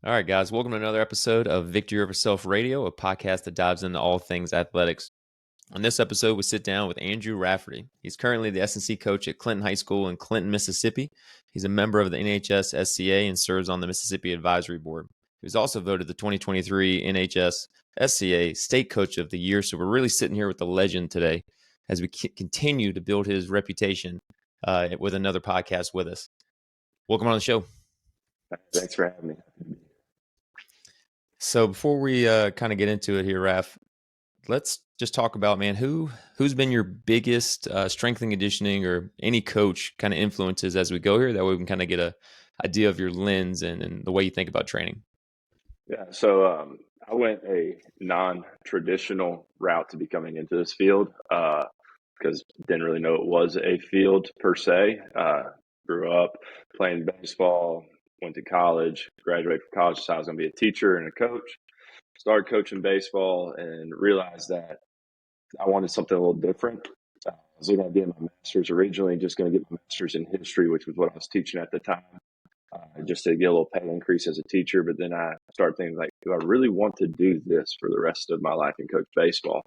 All right, guys, welcome to another episode of Victory Over Self Radio, a podcast that dives into all things athletics. On this episode, we sit down with Andrew Rafferty. He's currently the S&C coach at Clinton High School in Clinton, Mississippi. He's a member of the NHS SCA and serves on the Mississippi Advisory Board. He was also voted the 2023 NHS SCA State Coach of the Year. So we're really sitting here with the legend today as we continue to build his reputation with another podcast with us. Welcome on the show. Thanks for having me. So before we kind of get into it here, Raf, let's just talk about, man, who's been your biggest strength and conditioning or any coach kind of influences as we go here? That way we can kind of get a idea of your lens and the way you think about training. Yeah, so I went a non-traditional route to becoming into this field because didn't really know it was a field per se. Grew up playing baseball, went to college, graduated from college, so I was going to be a teacher and a coach. Started coaching baseball and realized that I wanted something a little different. I was looking at getting my master's originally, just going to get my master's in history, which was what I was teaching at the time, just to get a little pay increase as a teacher. But then I started thinking, like, do I really want to do this for the rest of my life and coach baseball?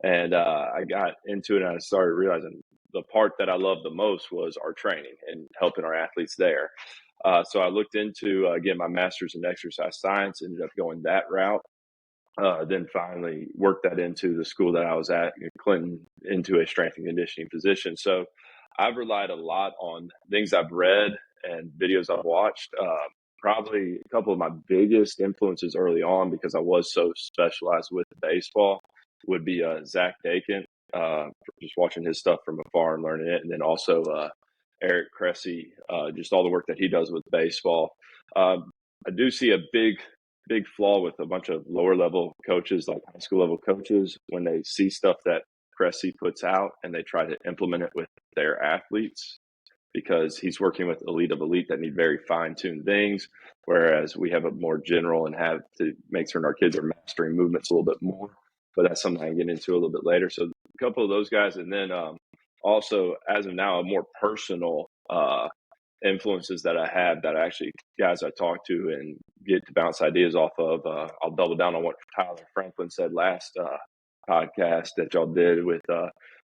And I got into it and I started realizing the part that I loved the most was our training and helping our athletes there. So I looked into getting my master's in exercise science, ended up going that route. Then finally worked that into the school that I was at in Clinton into a strength and conditioning position. So I've relied a lot on things I've read and videos I've watched. Probably a couple of my biggest influences early on, because I was so specialized with baseball, would be Zach Dakin, just watching his stuff from afar and learning it. And then also Eric Cressy, just all the work that he does with baseball. I do see a big flaw with a bunch of lower level coaches, like high school level coaches, when they see stuff that Cressy puts out and they try to implement it with their athletes, because he's working with elite of elite that need very fine-tuned things, whereas we have a more general and have to make certain our kids are mastering movements a little bit more. But that's something I can get into a little bit later. So a couple of those guys. And then also, as of now, a more personal influences that I have, that actually guys I talk to and get to bounce ideas off of. I'll double down on what Tyler Franklin said last podcast that y'all did with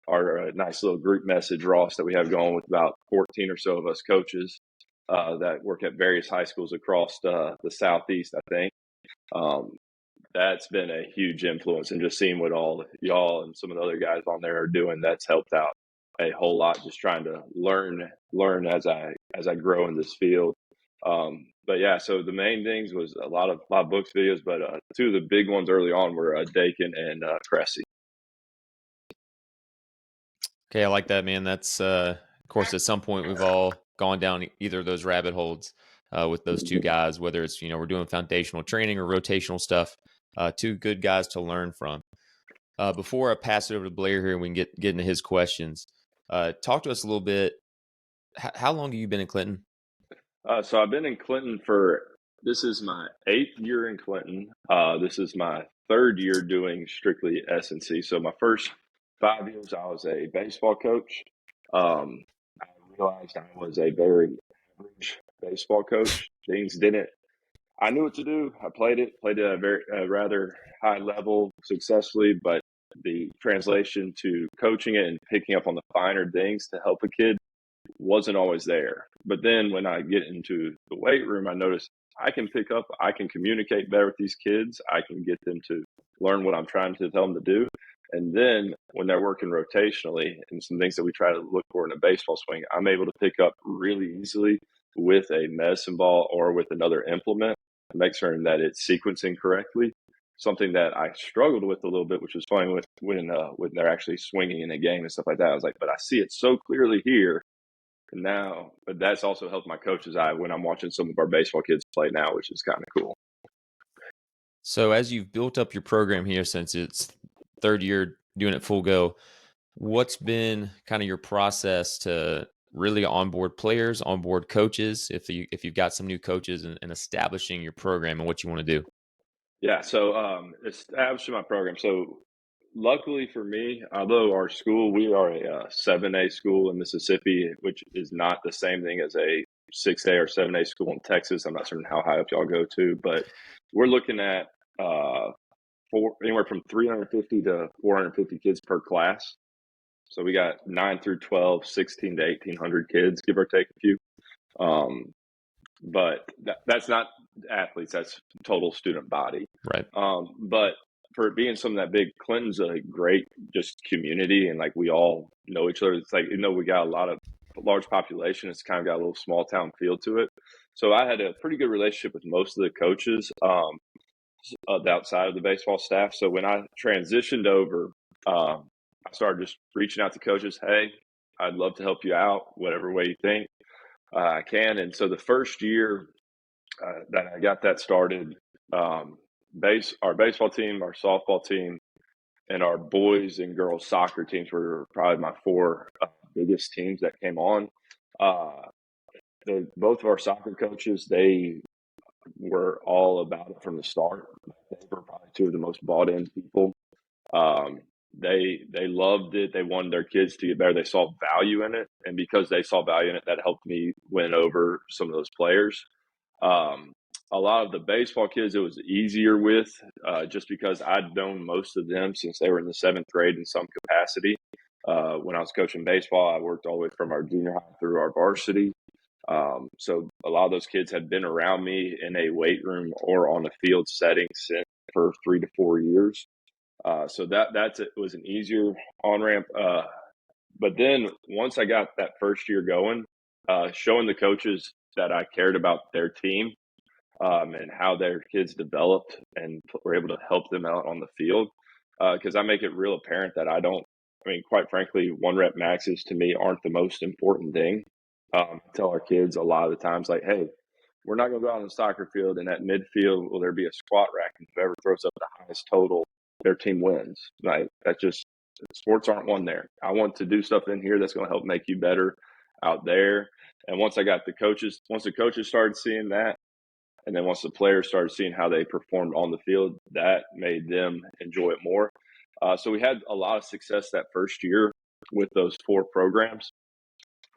our nice little group message, Ross, that we have going with about 14 or so of us coaches that work at various high schools across the Southeast, I think. That's been a huge influence, and just seeing what all y'all and some of the other guys on there are doing, that's helped out a whole lot, just trying to learn as I grow in this field. But yeah, so the main things was a lot of books, videos, but two of the big ones early on were Dakin and Cressy. Okay, I like that, man. That's of course at some point we've all gone down either of those rabbit holes with those two guys, whether it's we're doing foundational training or rotational stuff. Two good guys to learn from. Before I pass it over to Blair here and we can get into his questions, talk to us a little bit. How long have you been in Clinton? So I've been in Clinton this is my 8th year in Clinton. This is my 3rd year doing strictly S&C. So my first 5 years, I was a baseball coach. I realized I was a very average baseball coach. I knew what to do. I played at a rather high level successfully, but the translation to coaching it and picking up on the finer things to help a kid wasn't always there. But then when I get into the weight room, I notice I can communicate better with these kids. I can get them to learn what I'm trying to tell them to do. And then when they're working rotationally and some things that we try to look for in a baseball swing, I'm able to pick up really easily with a medicine ball or with another implement to make certain that it's sequencing correctly. Something that I struggled with a little bit, which was funny when they're actually swinging in a game and stuff like that. I was like, but I see it so clearly here now. But that's also helped my coach's eye when I'm watching some of our baseball kids play now, which is kind of cool. So as you've built up your program here since it's 3rd year doing it full go, what's been kind of your process to really onboard players, onboard coaches, if you've got some new coaches, and establishing your program and what you want to do? Yeah, so establishing my program. So luckily for me, although our school, we are a 7A school in Mississippi, which is not the same thing as a 6A or 7A school in Texas. I'm not certain how high up y'all go to, but we're looking at anywhere from 350 to 450 kids per class. So we got 9 through 12, 16 to 1,800 kids, give or take a few. But that's not athletes, that's total student body. Right. But for it being something that big, Clinton's a great just community, and like we all know each other. It's like, we got a large population, it's kind of got a little small town feel to it. So I had a pretty good relationship with most of the coaches outside of the baseball staff. So when I transitioned over, I started just reaching out to coaches. Hey, I'd love to help you out, whatever way you think I can. And so the first year that I got that started, our baseball team, our softball team, and our boys and girls soccer teams were probably my four biggest teams that came on. Both of our soccer coaches, they were all about it from the start. They were probably two of the most bought in people. They loved it. They wanted their kids to get better. They saw value in it. And because they saw value in it, that helped me win over some of those players. A lot of the baseball kids, it was easier with just because I'd known most of them since they were in the 7th grade in some capacity. When I was coaching baseball, I worked all the way from our junior high through our varsity. So a lot of those kids had been around me in a weight room or on a field setting for 3 to 4 years. So it was an easier on-ramp. But then once I got that first year going, showing the coaches that I cared about their team and how their kids developed and were able to help them out on the field. Because I make it real apparent that quite frankly, one rep maxes to me aren't the most important thing. I tell our kids a lot of the times, like, hey, we're not going to go out on the soccer field and at midfield will there be a squat rack, and whoever throws up the highest total, their team wins. Like, that's just, sports aren't won there. I want to do stuff in here that's going to help make you better out there. And once the coaches started seeing that, and then once the players started seeing how they performed on the field, that made them enjoy it more. So we had a lot of success that first year with those 4 programs.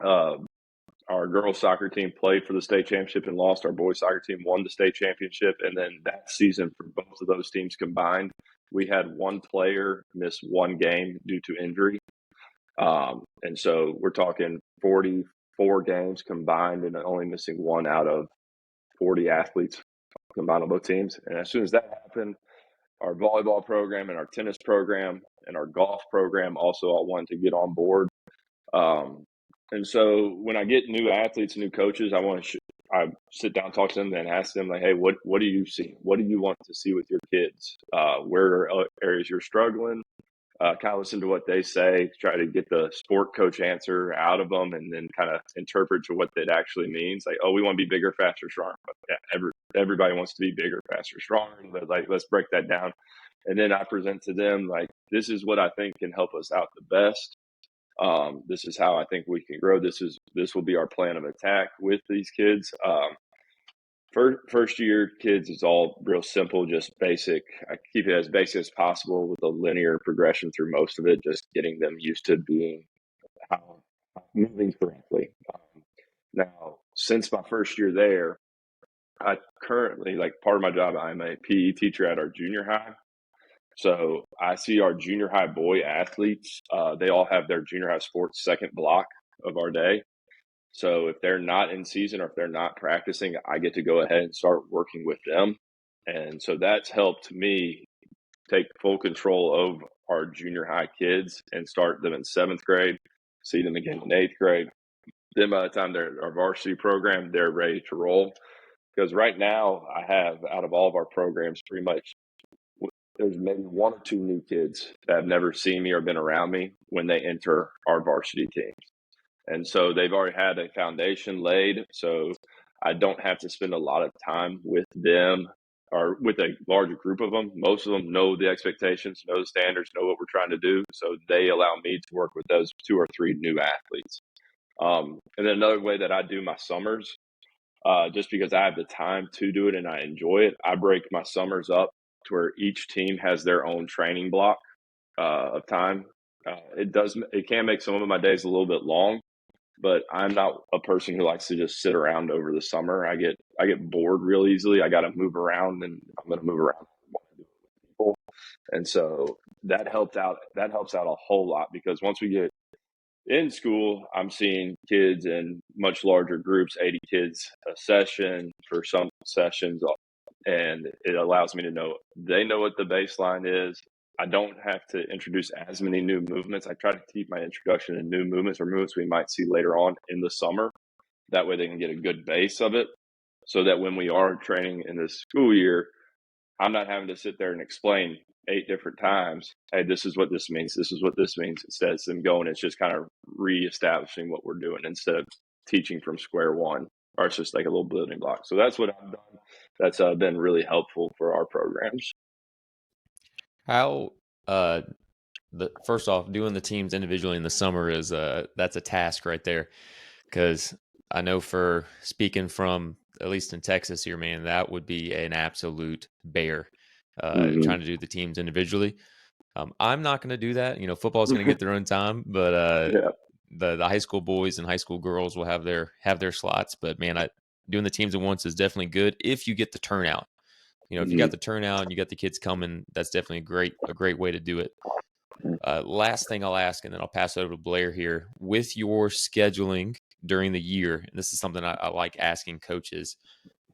Our girls soccer team played for the state championship and lost. Our boys soccer team won the state championship. And then that season for both of those teams combined, we had one player miss one game due to injury. And so we're talking 44 games combined and only missing one out of 40 athletes combined on both teams. And as soon as that happened, our volleyball program and our tennis program and our golf program also all wanted to get on board. And so when I get new athletes, new coaches, I sit down, talk to them, and ask them, like, hey, what do you see? What do you want to see with your kids? Where are areas you're struggling? Kind of listen to what they say, try to get the sport coach answer out of them, and then kind of interpret to what that actually means. Like, oh, we want to be bigger, faster, stronger. But yeah, everybody wants to be bigger, faster, stronger. But like, let's break that down. And then I present to them, like, this is what I think can help us out the best. This is how I think we can grow. This will be our plan of attack with these kids. First year kids is all real simple, just basic. I keep it as basic as possible with a linear progression through most of it, just getting them used to moving correctly. Now, since my first year there, I currently, like, part of my job, I'm a PE teacher at our junior high. So I see our junior high boy athletes. They all have their junior high sports second block of our day. So if they're not in season or if they're not practicing, I get to go ahead and start working with them. And so that's helped me take full control of our junior high kids and start them in 7th grade, see them again in 8th grade. Then by the time they're our varsity program, they're ready to roll. Because right now I have, out of all of our programs, pretty much there's maybe 1 or 2 new kids that have never seen me or been around me when they enter our varsity teams. And so they've already had a foundation laid. So I don't have to spend a lot of time with them or with a larger group of them. Most of them know the expectations, know the standards, know what we're trying to do. So they allow me to work with those 2 or 3 new athletes. And then another way that I do my summers, just because I have the time to do it and I enjoy it, I break my summers up to where each team has their own training block of time. It can make some of my days a little bit long, but I'm not a person who likes to just sit around over the summer. I get bored real easily. I got to move around, and I'm going to move around. I want to do it with people, and so that helped out. That helps out a whole lot because once we get in school, I'm seeing kids in much larger groups, 80 kids a session for some sessions, and it allows me to know they know what the baseline is. I don't have to introduce as many new movements. I try to keep my introduction to new movements or movements we might see later on in the summer. That way they can get a good base of it so that when we are training in this school year, I'm not having to sit there and explain 8 different times, hey, this is what this means. This is what this means. Instead of them going, it's just kind of reestablishing what we're doing instead of teaching from square one, or it's just like a little building block. So that's what I've done. That's been really helpful for our programs. How first off, doing the teams individually in the summer is that's a task right there. Because I know for speaking from at least in Texas here, man, that would be an absolute bear trying to do the teams individually. I'm not going to do that. Football's going to get their own time, but Yeah. the high school boys and high school girls will have their slots. But man, doing the teams at once is definitely good if you get the turnout. If you got the turnout and you got the kids coming, that's definitely a great way to do it. Last thing I'll ask, and then I'll pass it over to Blair here. With your scheduling during the year, and this is something I like asking coaches,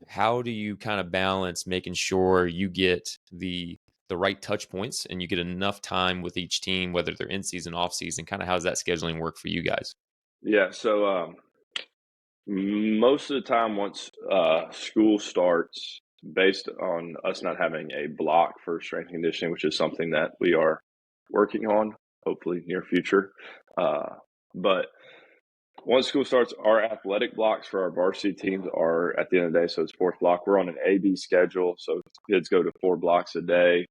how do you kind of balance making sure you get the right touch points and you get enough time with each team, whether they're in season, off season? Kind of how's that scheduling work for you guys? Yeah. So most of the time, once school starts, based on us not having a block for strength and conditioning, which is something that we are working on, hopefully near future. But once school starts, our athletic blocks for our varsity teams are at the end of the day. So it's 4th block. We're on an A-B schedule. So kids go to 4 blocks a day.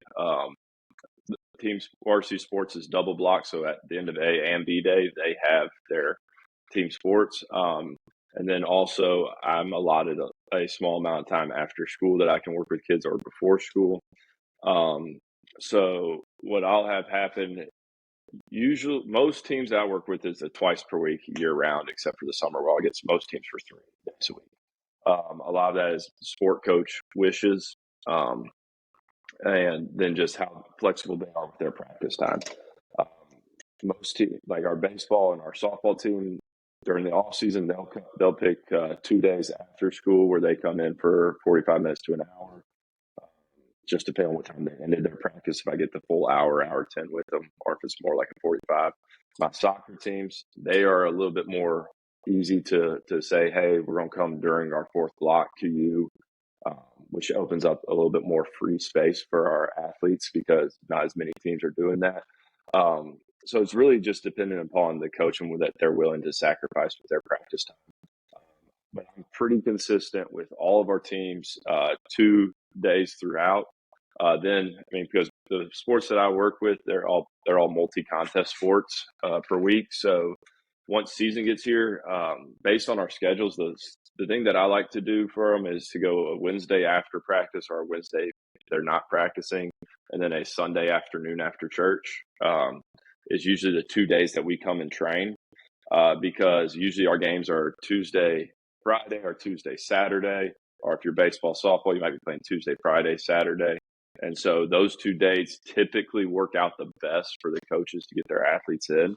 Teams varsity sports is double block. So at the end of A and B day, they have their team sports. And then also I'm allotted a small amount of time after school that I can work with kids or before school. So what I'll have happen, usually most teams that I work with is a twice per week year round, except for the summer where I'll get most teams for 3 days a week. A lot of that is sport coach wishes, and then just how flexible they are with their practice time. Most teams, like our baseball and our softball team, during the off season, they'll pick 2 days after school where they come in for 45 minutes to an hour. Just depending on what time they ended their practice, if I get the full hour 10 with them, or if it's more like a 45. My soccer teams, they are a little bit more easy to say, hey, we're going to come during our 4th block to you, which opens up a little bit more free space for our athletes because not as many teams are doing that. So it's really just dependent upon the coach and that they're willing to sacrifice with their practice time. But I'm pretty consistent with all of our teams 2 days throughout. Because the sports that I work with, they're all multi-contest sports per week. So once season gets here, based on our schedules, the thing that I like to do for them is to go a Wednesday after practice or a Wednesday they're not practicing, and then a Sunday afternoon after church is usually the 2 days that we come and train because usually our games are Tuesday, Friday, or Tuesday, Saturday, or if you're baseball, softball, you might be playing Tuesday, Friday, Saturday. And so those 2 days typically work out the best for the coaches to get their athletes in,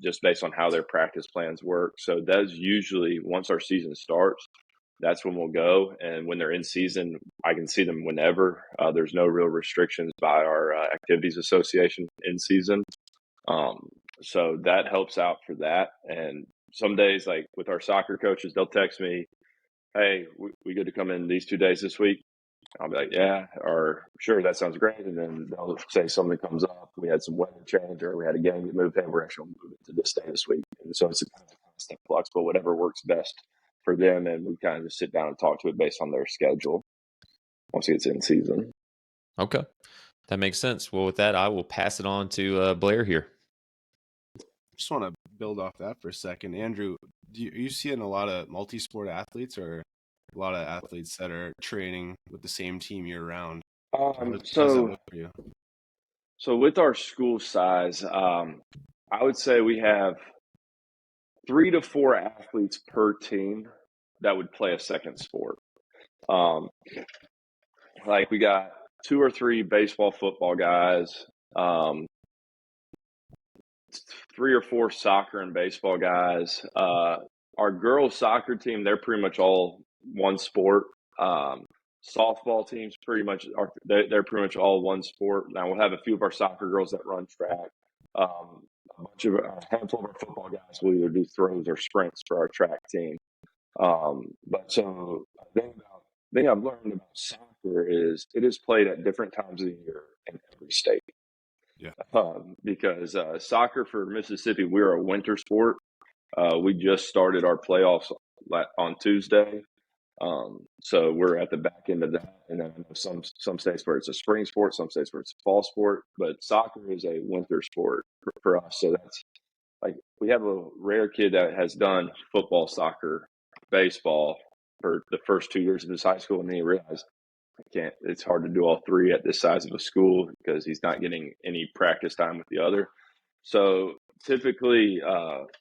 just based on how their practice plans work. So that's usually, once our season starts, that's when we'll go. And when they're in season, I can see them whenever. There's no real restrictions by our activities association in season. So that helps out for that. And some days, like with our soccer coaches, they'll text me, hey, we good to come in these 2 days this week? I'll be like, yeah, or sure, that sounds great. And then they'll say something comes up. We had some weather change or we had a game get moved. Hey, we're actually going to move it to this day this week. And so it's a kind of constant flux, but whatever works best for them. And we kind of just sit down and talk to it based on their schedule once it gets in season. Okay. That makes sense. Well, with that, I will pass it on to Blair here. Just want to build off that for a second. Andrew, are you seeing a lot of multi-sport athletes or a lot of athletes that are training with the same team year round? How does that look for you? So with our school size, I would say we have 3 to 4 athletes per team that would play a second sport. Like we got 2 or 3 baseball, football guys, 3 or 4 soccer and baseball guys. Our girls soccer team, they're pretty much all one sport. Softball teams they're pretty much all one sport. Now we'll have a few of our soccer girls that run track. A handful of our football guys will either do throws or sprints for our track team. But so the thing I've learned about soccer is it is played at different times of the year in every state. Yeah. Because soccer for Mississippi, we're a winter sport. We just started our playoffs on Tuesday. So we're at the back end of that. And then I know some states where it's a spring sport, some states where it's a fall sport, but soccer is a winter sport for us. So that's like, we have a rare kid that has done football, soccer, baseball for the first 2 years of his high school. And then he realized it's hard to do all 3 at this size of a school because he's not getting any practice time with the other. So typically,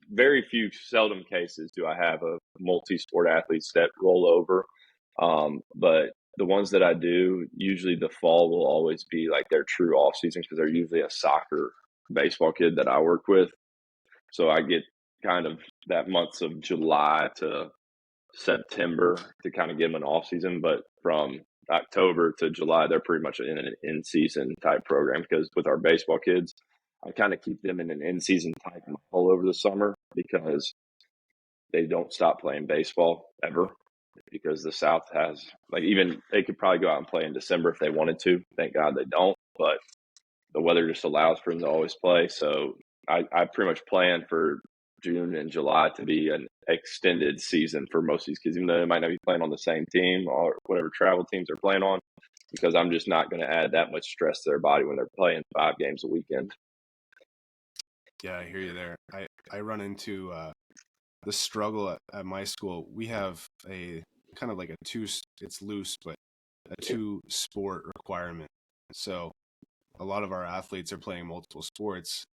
very few, seldom cases do I have a multi-sport athletes that roll over. But the ones that I do, usually the fall will always be like their true off season because they're usually a soccer, baseball kid that I work with. So I get kind of that months of July to September to kind of give them an off season. But from October to July, they're pretty much in an in-season type program because with our baseball kids, I kind of keep them in an in-season type all over the summer because they don't stop playing baseball ever because the South has, like, even they could probably go out and play in December if they wanted to. Thank God they don't, but the weather just allows for them to always play. So I pretty much plan for June and July to be an extended season for most of these kids, even though they might not be playing on the same team or whatever travel teams they're playing on, because I'm just not going to add that much stress to their body when they're playing 5 games a weekend. Yeah, I hear you there. I run into the struggle at my school. We have a kind of like it's loose, but a 2-sport requirement. So a lot of our athletes are playing multiple sports.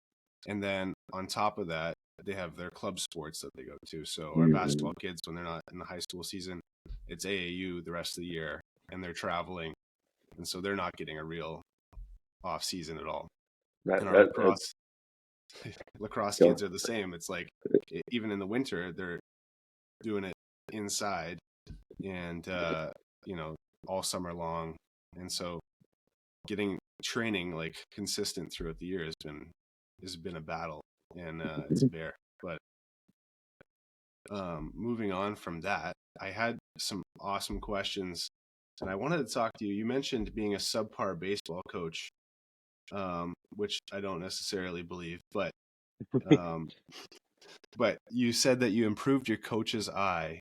And then on top of that, they have their club sports that they go to. So our basketball kids, when they're not in the high school season, it's AAU the rest of the year, and they're traveling. And so they're not getting a real off season at all. And our lacrosse kids are the same. It's like, even in the winter, they're doing it inside and, all summer long. And so getting training like consistent throughout the year has been a battle, and it's a bear. But moving on from that, I had some awesome questions, and I wanted to talk to you. You mentioned being a subpar baseball coach, which I don't necessarily believe, but but you said that you improved your coach's eye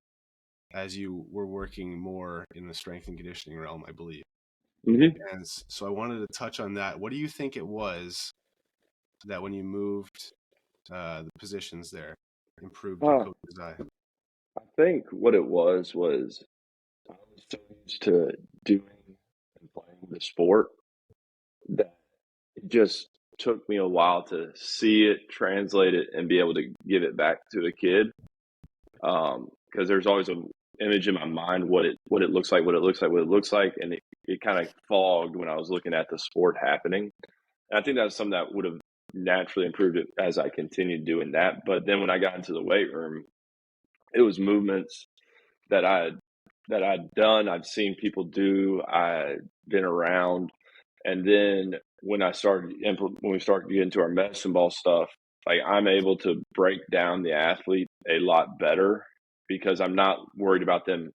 as you were working more in the strength and conditioning realm, I believe. Mm-hmm. And so I wanted to touch on that. What do you think it was that when you moved the positions there improved your coach's eye? I think what it was I was so used to doing and playing the sport that it just took me a while to see it, translate it, and be able to give it back to a kid. Because there's always an image in my mind what it looks like, and it kind of fogged when I was looking at the sport happening. And I think that's something that would have naturally improved it as I continued doing that. But then when I got into the weight room, it was movements that I'd done, I've seen people do, I'd been around. And then when we started to get into our medicine ball stuff, like I'm able to break down the athlete a lot better because I'm not worried about them,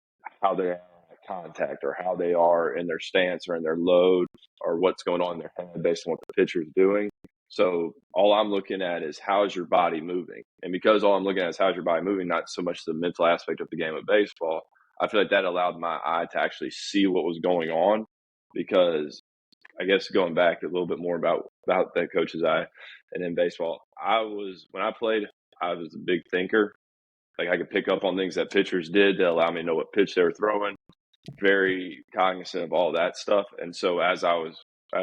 how they are at contact or how they are in their stance or in their load or what's going on in their head based on what the pitcher's doing. So all I'm looking at is how is your body moving? And because all I'm looking at is how's your body moving, not so much the mental aspect of the game of baseball, I feel like that allowed my eye to actually see what was going on. Because I guess going back a little bit more about that coach's eye and in baseball, when I played, I was a big thinker. Like I could pick up on things that pitchers did to allow me to know what pitch they were throwing, very cognizant of all that stuff. And so as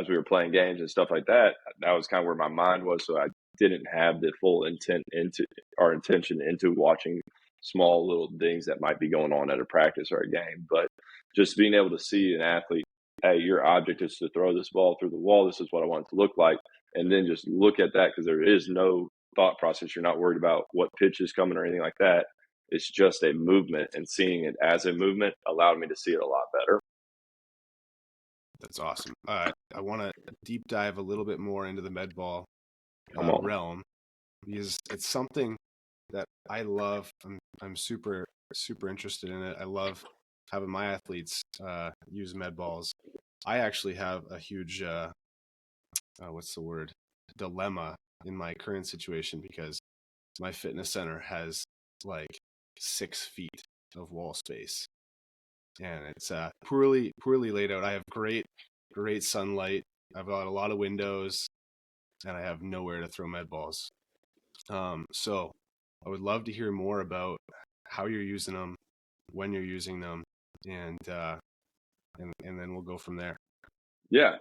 we were playing games and stuff like that, that was kind of where my mind was. So I didn't have the full intention into watching small little things that might be going on at a practice or a game. But just being able to see an athlete, hey, your object is to throw this ball through the wall. This is what I want it to look like. And then just look at that, because there is no thought process. You're not worried about what pitch is coming or anything like that. It's just a movement, and seeing it as a movement allowed me to see it a lot better. That's awesome. I want to deep dive a little bit more into the medball realm, because it's something that I love. I'm super, super interested in it. I love having my athletes use med balls. I actually have a huge dilemma in my current situation, because my fitness center has like 6 feet of wall space, and it's poorly laid out. I have great sunlight. I've got a lot of windows, and I have nowhere to throw med balls. So I would love to hear more about how you're using them, when you're using them, and then we'll go from there. Yeah.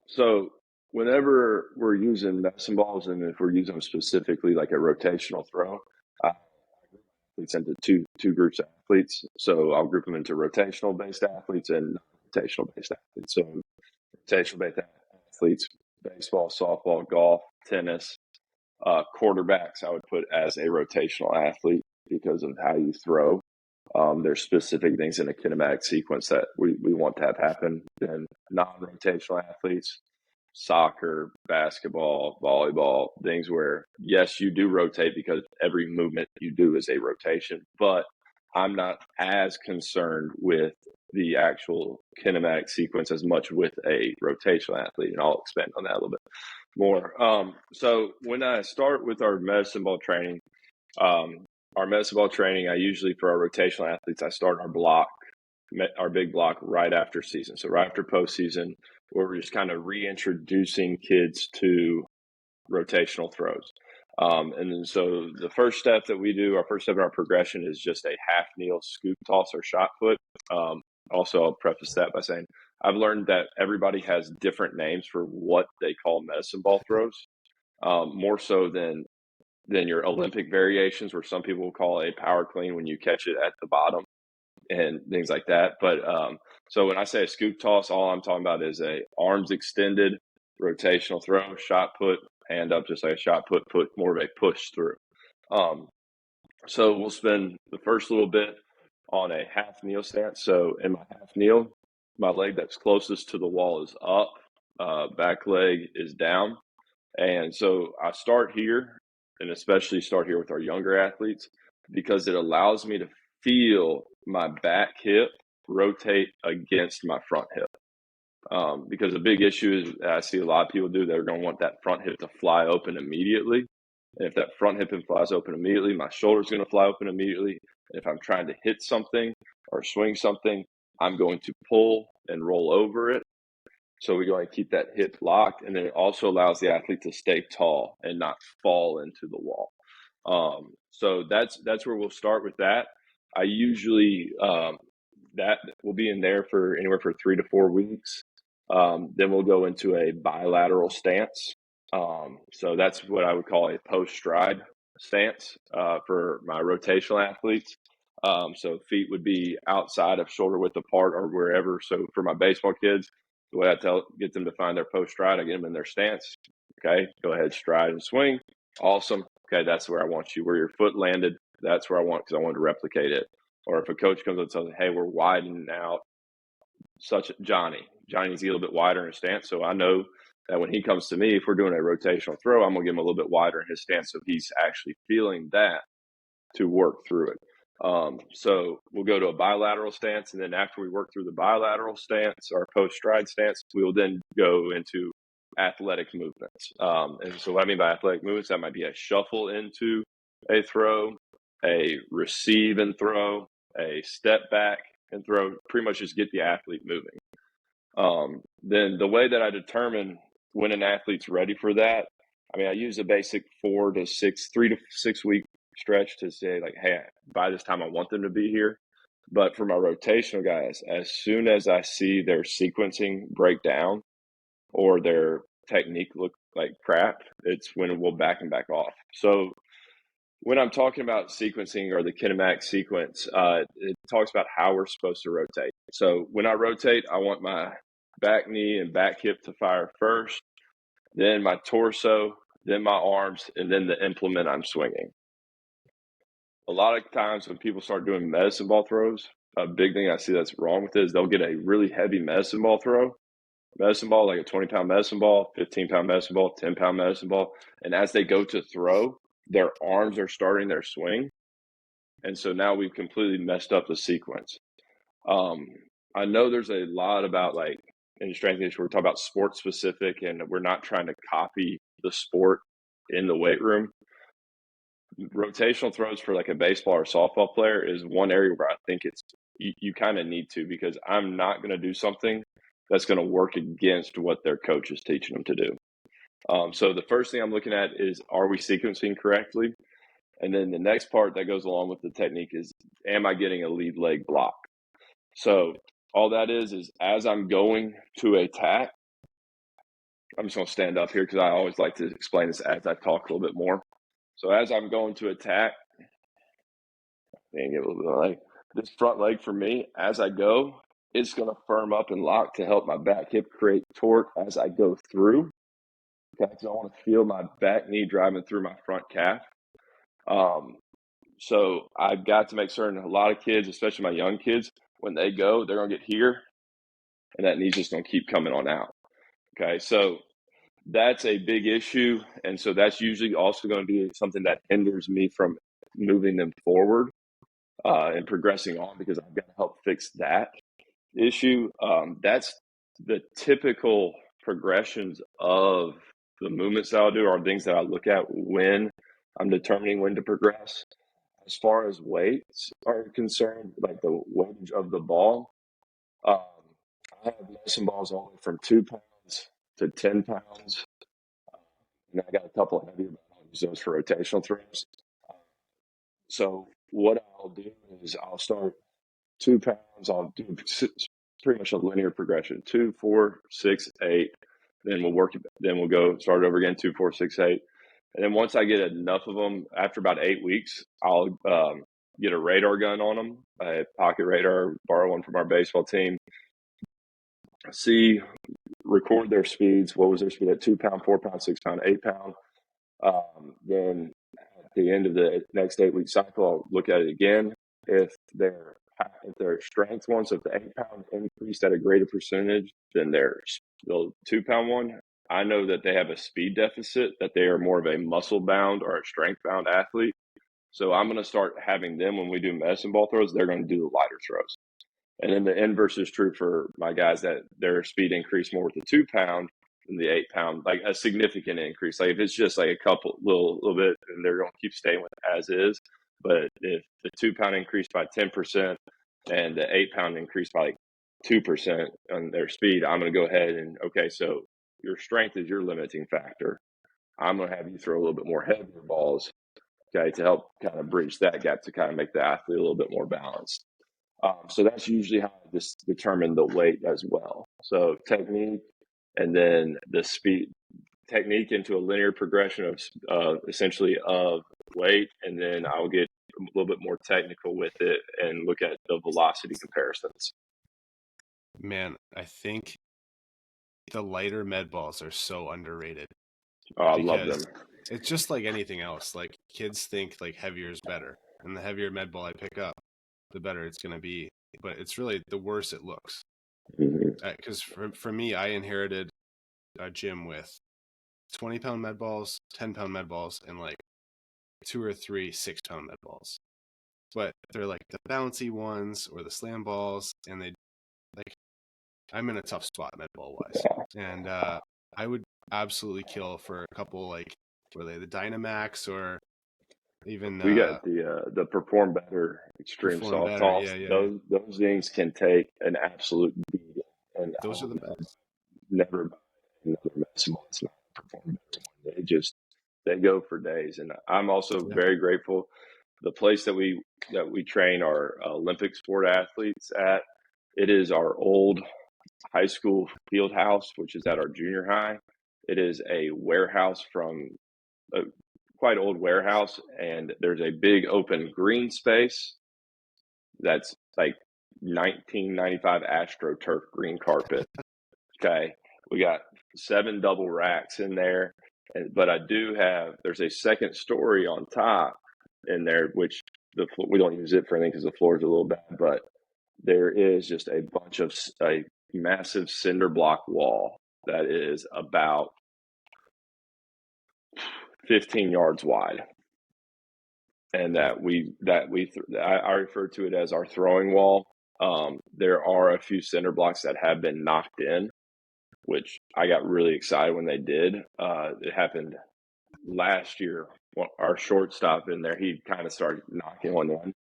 So whenever we're using medicine balls, and if we're using them specifically like a rotational throw, athletes into two groups of athletes. So I'll group them into rotational based athletes and non-rotational based athletes. So rotational based athletes, baseball, softball, golf, tennis, quarterbacks, I would put as a rotational athlete because of how you throw. There's specific things in a kinematic sequence that we want to have happen. Then non-rotational athletes, soccer, basketball, volleyball, things where, yes, you do rotate because every movement you do is a rotation, but I'm not as concerned with the actual kinematic sequence as much with a rotational athlete, and I'll expand on that a little bit more. So when I start with our medicine ball training, I usually, for our rotational athletes, I start our big block right after season. So right after postseason, where we're just kind of reintroducing kids to rotational throws. And then so the first step that we do, our first step in our progression, is just a half kneel, scoop toss, or shot put. Also, I'll preface that by saying I've learned that everybody has different names for what they call medicine ball throws, more so than your Olympic variations, where some people will call a power clean when you catch it at the bottom and things like that. But so when I say a scoop toss, all I'm talking about is a arms extended rotational throw, shot put, hand up, just like a shot put more of a push through. So we'll spend the first little bit on a half kneel stance. So in my half kneel, my leg that's closest to the wall is up, back leg is down. And so I start here, and especially start here with our younger athletes, because it allows me to feel my back hip rotate against my front hip. Because a big issue is, I see a lot of people do, they're going to want that front hip to fly open immediately. And if that front hip flies open immediately, my shoulder's going to fly open immediately. And if I'm trying to hit something or swing something, I'm going to pull and roll over it. So we're going to keep that hip locked. And then it also allows the athlete to stay tall and not fall into the wall. So that's where we'll start with that. I usually, that will be in there for anywhere for 3 to 4 weeks. Then we'll go into a bilateral stance. So that's what I would call a post-stride stance for my rotational athletes. So feet would be outside of shoulder width apart or wherever. So for my baseball kids, the way I get them to find their post-stride, I get them in their stance. Okay, go ahead, stride and swing. Awesome. Okay, that's where I want you. Where your foot landed, that's where I want, because I want to replicate it. Or if a coach comes up and tells me, hey, we're widening out Johnny needs to get a little bit wider in his stance. So I know that when he comes to me, if we're doing a rotational throw, I'm going to give him a little bit wider in his stance, so he's actually feeling that to work through it. So we'll go to a bilateral stance, and then after we work through the bilateral stance, our post-stride stance, we will then go into athletic movements. And so what I mean by athletic movements, that might be a shuffle into a throw, a receive and throw, a step back and throw, pretty much just get the athlete moving. Then the way that I determine when an athlete's ready for that, I mean, I use a basic 3 to 6 week stretch to say, like, hey, by this time I want them to be here. But for my rotational guys, as soon as I see their sequencing break down or their technique look like crap, it's when we'll back and back off. So when I'm talking about sequencing or the kinematic sequence, it talks about how we're supposed to rotate. So when I rotate, I want my back knee and back hip to fire first, then my torso, then my arms, and then the implement I'm swinging. A lot of times when people start doing medicine ball throws, a big thing I see that's wrong with it is they'll get a really heavy medicine ball throw. Medicine ball, like a 20-pound medicine ball, 15-pound medicine ball, 10-pound medicine ball. And as they go to throw, their arms are starting their swing. And so now we've completely messed up the sequence. I know there's a lot about like in strength conditioning, we're talking about sport specific, and we're not trying to copy the sport in the weight room. Rotational throws for like a baseball or softball player is one area where I think it's you kind of need to, because I'm not going to do something that's going to work against what their coach is teaching them to do. So the first thing I'm looking at is, are we sequencing correctly? And then the next part that goes along with the technique is, am I getting a lead leg block? So all that is as I'm going to attack, I'm just going to stand up here because I always like to explain this as I talk a little bit more. So as I'm going to attack, and get a little bit of leg, this front leg for me, as I go, it's going to firm up and lock to help my back hip create torque as I go through. Okay, because I want to feel my back knee driving through my front calf. So I've got to make certain a lot of kids, especially my young kids, when they go, they're going to get here, and that knee's just going to keep coming on out. Okay, so that's a big issue, and so that's usually also going to be something that hinders me from moving them forward and progressing on, because I've got to help fix that issue. That's the typical progressions of the movements that I'll do, are things that I look at when I'm determining when to progress. As far as weights are concerned, like the weightage of the ball, I have medicine balls all the way from 2 pounds to 10 pounds. And I got a couple of heavier, but I'll use those for rotational throws. So what I'll do is I'll start 2 pounds. I'll do pretty much a linear progression: 2, 4, 6, 8. Then we'll work it. Then we'll go start over again: 2, 4, 6, 8. And then once I get enough of them, after about 8 weeks, I'll get a radar gun on them, a pocket radar, borrow one from our baseball team. Record their speeds. What was their speed at 2 pound, 4 pound, 6 pound, 8 pound? Then at the end of the next 8-week cycle, I'll look at it again. If their strength one, so if the 8 pound increased at a greater percentage than the 2 pound one, I know that they have a speed deficit, that they are more of a muscle bound or a strength bound athlete. So I'm going to start having them, when we do medicine ball throws, they're going to do the lighter throws. And then the inverse is true for my guys, that their speed increase more with the 2 pound than the 8 pound, like a significant increase. Like if it's just like a couple little bit, and they're going to keep staying with it as is. But if the 2 pound increased by 10% and the 8 pound increased by like 2% on their speed, I'm going to go ahead and, okay, so your strength is your limiting factor. I'm going to have you throw a little bit more heavier balls, okay, to help kind of bridge that gap, to kind of make the athlete a little bit more balanced. So that's usually how I just determine the weight as well. So technique, and then the speed, technique into a linear progression of essentially of weight, and then I'll get a little bit more technical with it and look at the velocity comparisons. Man, I think the lighter med balls are so underrated. Oh, I love them. It's just like anything else. Like kids think like heavier is better, and the heavier med ball I pick up, the better it's going to be. But it's really the worse it looks. Because for me, I inherited a gym with 20-pound med balls, 10-pound med balls, and like 2 or 3 6-pound med balls. But they're like the bouncy ones or the slam balls, and they like, I'm in a tough spot med ball wise, and I would absolutely kill for a couple, like, were they the Dynamax or even we got the Perform Better Extreme Soft Toss. Those things can take an absolute beating, and those are the best. Never buy another medicine ball. It's not Perform Better. They go for days, and I'm also very grateful. The place that we train our Olympic sport athletes at, it is our old high school field house, which is at our junior high. It is a warehouse from a quite old warehouse, and there's a big open green space that's like 1995 AstroTurf green carpet. Okay, we got 7 double racks in there, but there's a second story on top in there, which we don't use it for anything because the floor is a little bad, but there is just a massive cinder block wall that is about 15 yards wide, and I refer to it as our throwing wall. There are a few cinder blocks that have been knocked in, which I got really excited when they did. It happened last year. Our shortstop in there, he kind of started knocking one in,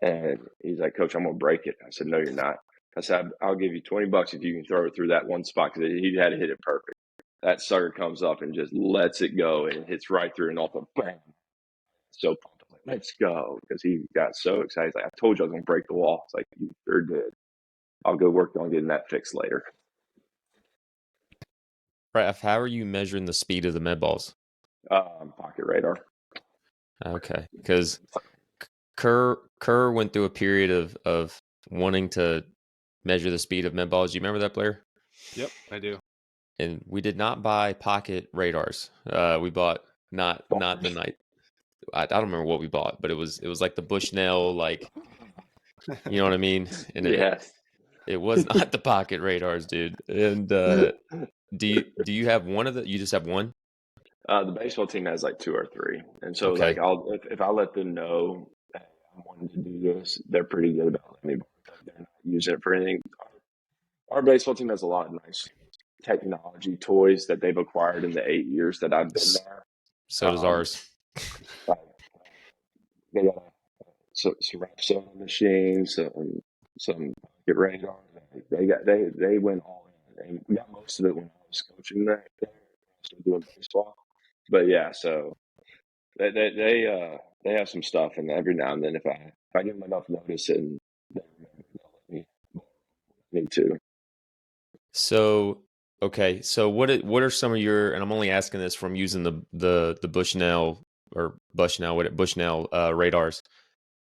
and he's like, "Coach, I'm gonna break it." I said, "No, you're not." I said, "I'll give you $20 if you can throw it through that one spot," because he had to hit it perfect. That sucker comes up and just lets it go and hits right through, and off a bang. So pumped. I'm like, "Let's go," because he got so excited. He's like, "I told you I was gonna break the wall." It's like, "You sure did." I'll go work on getting that fixed later. Right. How are you measuring the speed of the med balls? Pocket radar. Okay, because Kerr went through a period of wanting to measure the speed of med balls. Do you remember that, Blair? Yep, I do. And we did not buy pocket radars. We bought not the night. I don't remember what we bought, but it was like the Bushnell, like, you know what I mean? And it was not the pocket radars, dude. And do you have one of the? You just have one? The baseball team has like 2 or 3, and so Okay. like if I let them know, hey, I'm wanting to do this, they're pretty good about letting me. They're not using it for anything. Our baseball team has a lot of nice technology toys that they've acquired in the 8 years that I've been there. So does ours. Like, they got some soda machines, some pocket radar. They went all in, and we got most of it when I was coaching there, so doing baseball. But yeah, so they have some stuff, and every now and then, if I give them enough notice, and they'll let me too. So okay, so what are some of your? And I'm only asking this from using the Bushnell radars.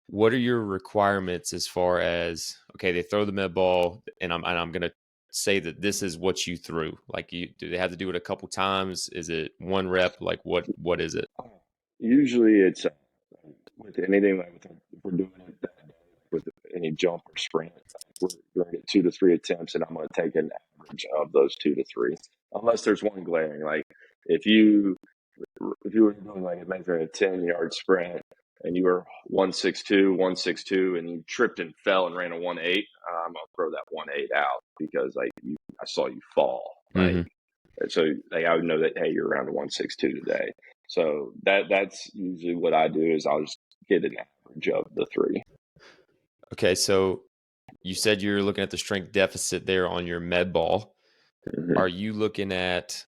What are your requirements as far as, okay, they throw the med ball, and I'm gonna say that this is what you threw. Like, do they have to do it a couple times? Is it one rep? Like, what is it? Usually it's with anything, like if we're doing it that day, with any jump or sprint, we're going to get 2 to 3 attempts, and I'm going to take an average of those 2 to 3, unless there's one glaring. Like if you were doing like a 10-yard sprint and you were 162, and you tripped and fell and ran a 1.8, I'm gonna throw that 1.8 out, because like I saw you fall. Mm-hmm. Like, so like I would know that, hey, you're around a 162 today. So that's usually what I do, is I'll just get an average of the 3. Okay, so you said you're looking at the strength deficit there on your med ball. Mm-hmm. Are you looking at,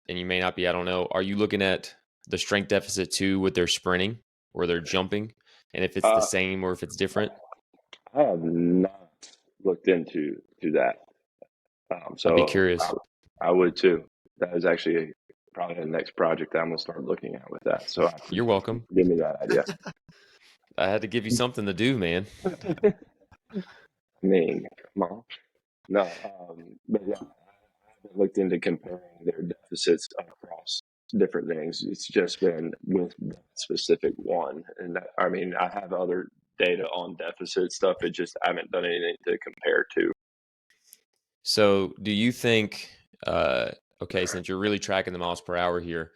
and you may not be, I don't know, are you looking at the strength deficit too with their sprinting or their jumping? And if it's the same or if it's different? I have not looked into that. So I'd be curious. I would too. That is actually probably the next project that I'm gonna start looking at with that. So You're welcome. Give me that idea. I had to give you something to do, man. I mean, come on. No, but yeah, I haven't looked into comparing their deficits across different things. It's just been with that specific one. And that, I mean, I have other data on deficit stuff. It just, I haven't done anything to compare to. So do you think, okay, since you're really tracking the miles per hour here,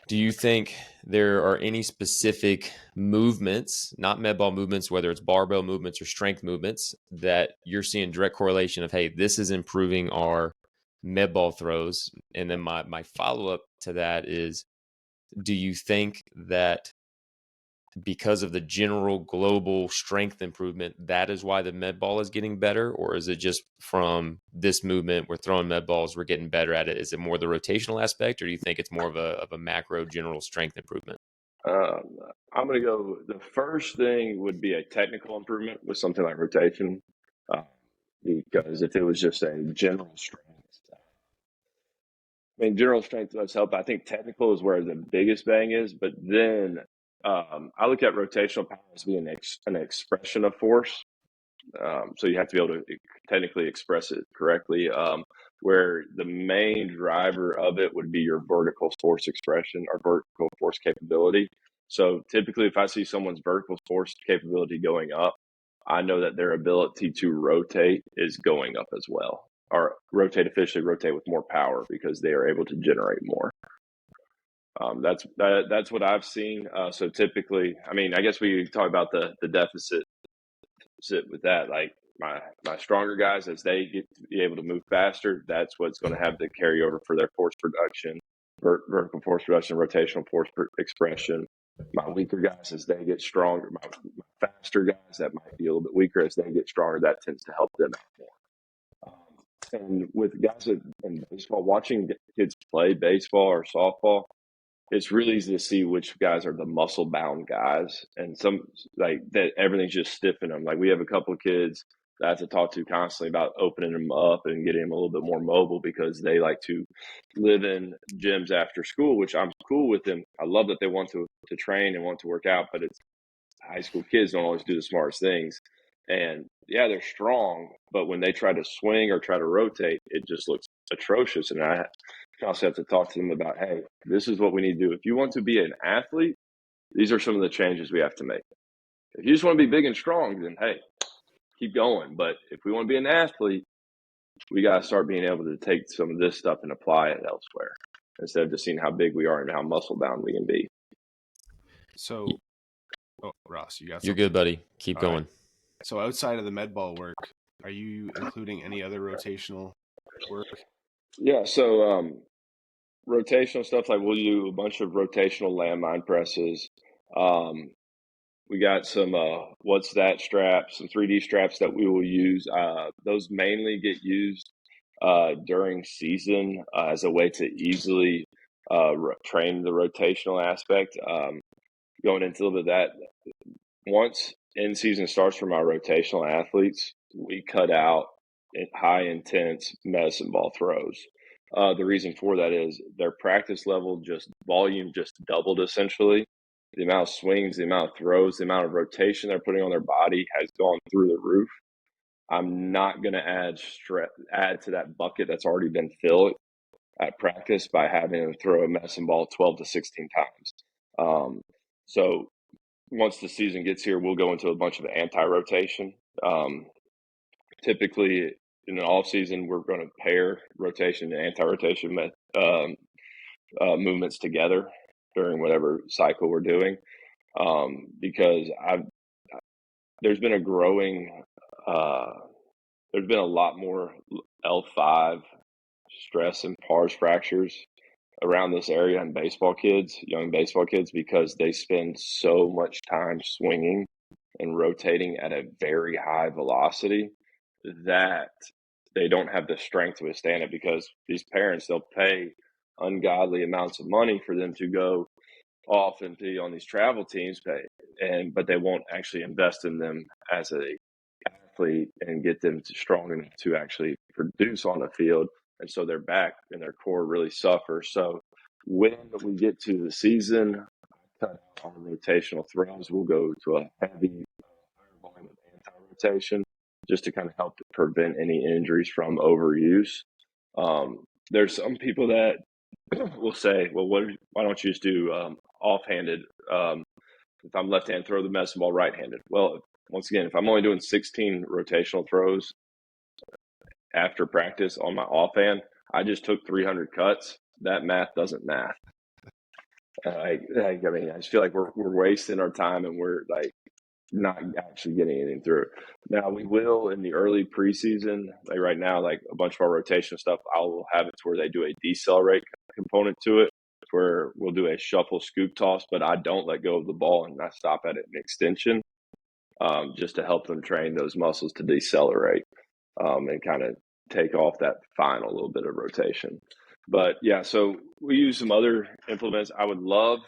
do you think there are any specific movements, not med ball movements, whether it's barbell movements or strength movements, that you're seeing direct correlation of, hey, this is improving our med ball throws? And then my follow-up to that is, do you think that because of the general global strength improvement, that is why the med ball is getting better? Or is it just from this movement, we're throwing med balls, we're getting better at it? Is it more the rotational aspect, or do you think it's more of a macro general strength improvement? I'm going to go, the first thing would be a technical improvement with something like rotation. Because if it was just a general strength, mean, general strength does help. I think technical is where the biggest bang is, but then I look at rotational power as being an expression of force. So you have to be able to technically express it correctly. Where the main driver of it would be your vertical force expression or vertical force capability. So typically, if I see someone's vertical force capability going up, I know that their ability to rotate is going up as well, or officially rotate with more power because they are able to generate more. That's what I've seen. So typically, I mean, I guess we talk about the deficit with that. Like my stronger guys, as they get to be able to move faster, that's what's going to have the carryover for their force production, vertical force production, rotational force expression. My weaker guys, as they get stronger, my faster guys that might be a little bit weaker, as they get stronger, that tends to help them out more. And with guys in baseball, watching kids play baseball or softball, it's really easy to see which guys are the muscle bound guys, and some like that everything's just stiffing them. Like we have a couple of kids that I have to talk to constantly about opening them up and getting them a little bit more mobile because they like to live in gyms after school, which I'm cool with them. I love that they want to train and want to work out, but it's high school kids don't always do the smartest things. And yeah, they're strong, but when they try to swing or try to rotate, it just looks atrocious. And I also have to talk to them about, hey, this is what we need to do. If you want to be an athlete, these are some of the changes we have to make. If you just want to be big and strong, then hey, keep going. But if we want to be an athlete, we got to start being able to take some of this stuff and apply it elsewhere instead of just seeing how big we are and how muscle bound we can be. So, Ross, you got something? You're good, buddy. Keep All going. Right. So outside of the med ball work, are you including any other rotational work? Yeah, so rotational stuff, like we'll do a bunch of rotational landmine presses. We got some what's that straps, some 3D straps that we will use. Those mainly get used during season as a way to easily train the rotational aspect. Going into a little bit of that, once in season starts for my rotational athletes, we cut out high intense medicine ball throws. The reason for that is their practice level volume just doubled essentially. The amount of swings, the amount of throws, the amount of rotation they're putting on their body has gone through the roof. I'm not going to add to that bucket that's already been filled at practice by having them throw a medicine ball 12 to 16 times. So once the season gets here, we'll go into a bunch of anti-rotation. Typically, in the off season, we're going to pair rotation and anti-rotation movements together during whatever cycle we're doing, because there's been a lot more L5 stress and pars fractures around this area in young baseball kids, because they spend so much time swinging and rotating at a very high velocity that they don't have the strength to withstand it, because these parents, they'll pay ungodly amounts of money for them to go off and be on these travel teams, but they won't actually invest in them as a athlete and get them strong enough to actually produce on the field. And so their back and their core really suffer. So when we get to the season, cut out our rotational throws, we'll go to a heavy volume of anti-rotation just to kind of help to prevent any injuries from overuse. There's some people that will say, well, why don't you just do offhanded? If I'm left-handed, throw the medicine ball right-handed. Well, once again, if I'm only doing 16 rotational throws after practice on my offhand, I just took 300 cuts. That math doesn't math. I mean, I just feel like we're wasting our time and we're like not actually getting anything through. Now we will in the early preseason, like right now, like a bunch of our rotation stuff, I will have it to where they do a decelerate component to it, where we'll do a shuffle scoop toss, but I don't let go of the ball and I stop at an extension, just to help them train those muscles to decelerate, and kind of take off that final little bit of rotation. But yeah, so we use some other implements. I would love,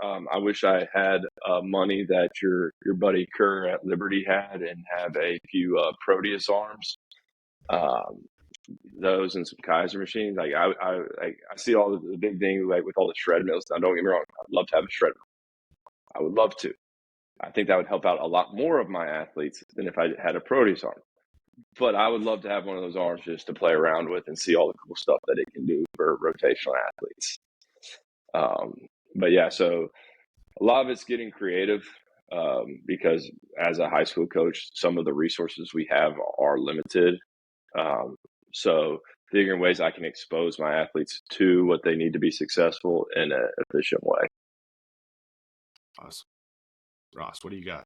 I wish I had money that your buddy Kerr at Liberty had and have a few Proteus arms. those and some Kaiser machines. Like I see all the big thing like with all the shred mills. Now, don't get me wrong, I'd love to have a shred mill. I would love to. I think that would help out a lot more of my athletes than if I had a Proteus arm. But I would love to have one of those arms just to play around with and see all the cool stuff that it can do for rotational athletes. But yeah, so a lot of it's getting creative because as a high school coach, some of the resources we have are limited. So figuring ways I can expose my athletes to what they need to be successful in an efficient way. Awesome. Ross, what do you got?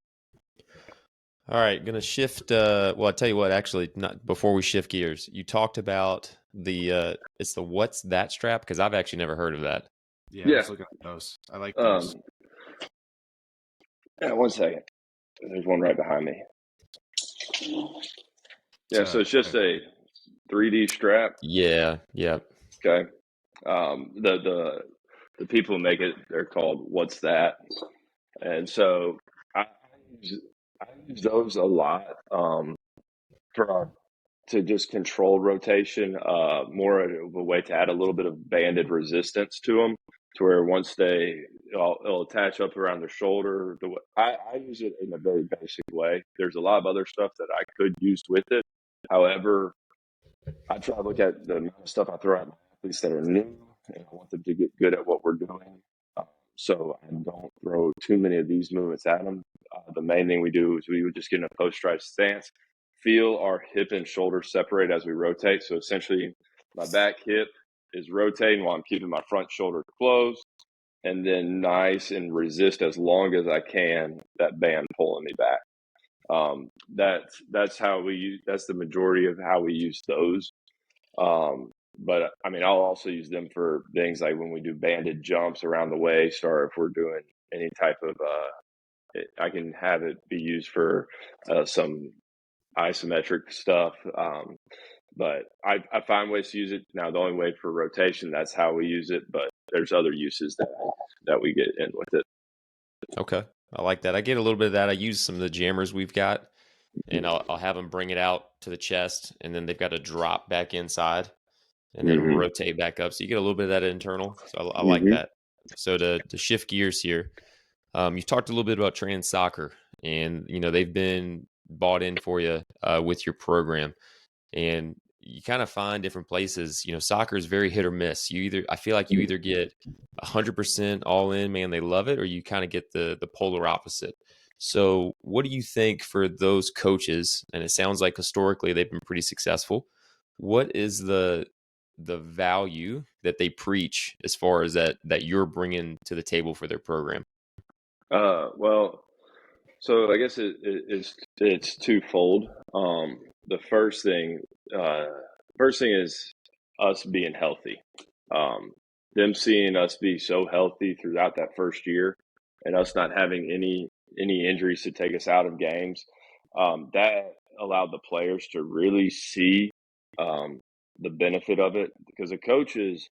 All right, gonna shift. Well, I'll tell you what. Actually, not before we shift gears. You talked about it's the what's that strap, because I've actually never heard of that. Yeah, let's look at those. I like those. Yeah, 1 second. There's one right behind me. Yeah, so it's just a 3D strap. Yeah. Okay. The people who make it, they're called What's That? And so I use those a lot to just control rotation, more of a way to add a little bit of banded resistance to them, to where once it'll attach up around their shoulder. I use it in a very basic way. There's a lot of other stuff that I could use with it. However, I try to look at the amount of stuff I throw at my athletes that are new, and I want them to get good at what we're doing. So I don't throw too many of these movements at them. The main thing we do is we would just get in a post-stride stance, feel our hip and shoulder separate as we rotate. So essentially, my back hip is rotating while I'm keeping my front shoulder closed, and then nice and resist as long as I can that band pulling me back. That's how we use. That's the majority of how we use those. But I mean, I'll also use them for things like when we do banded jumps around the waist, or if we're doing any type of, I can have it be used for some isometric stuff. But I find ways to use it. Now, the only way for rotation, that's how we use it. But there's other uses that we get in with it. Okay. I like that. I get a little bit of that. I use some of the jammers we've got, and I'll have them bring it out to the chest, and then they've got to drop back inside, and then rotate back up. So you get a little bit of that internal. So I like that. So to shift gears here, you talked a little bit about training soccer, and they've been bought in for you with your program, and you kind of find different places. Soccer is very hit or miss. I feel like you either get 100% all in, man, they love it, or you kind of get the polar opposite. So what do you think for those coaches? And it sounds like historically they've been pretty successful. What is the value that they preach as far as that you're bringing to the table for their program? Well, so I guess it's twofold. The first thing is us being healthy. Them seeing us be so healthy throughout that first year, and us not having any injuries to take us out of games. That allowed the players to really see the benefit of it, because the coaches,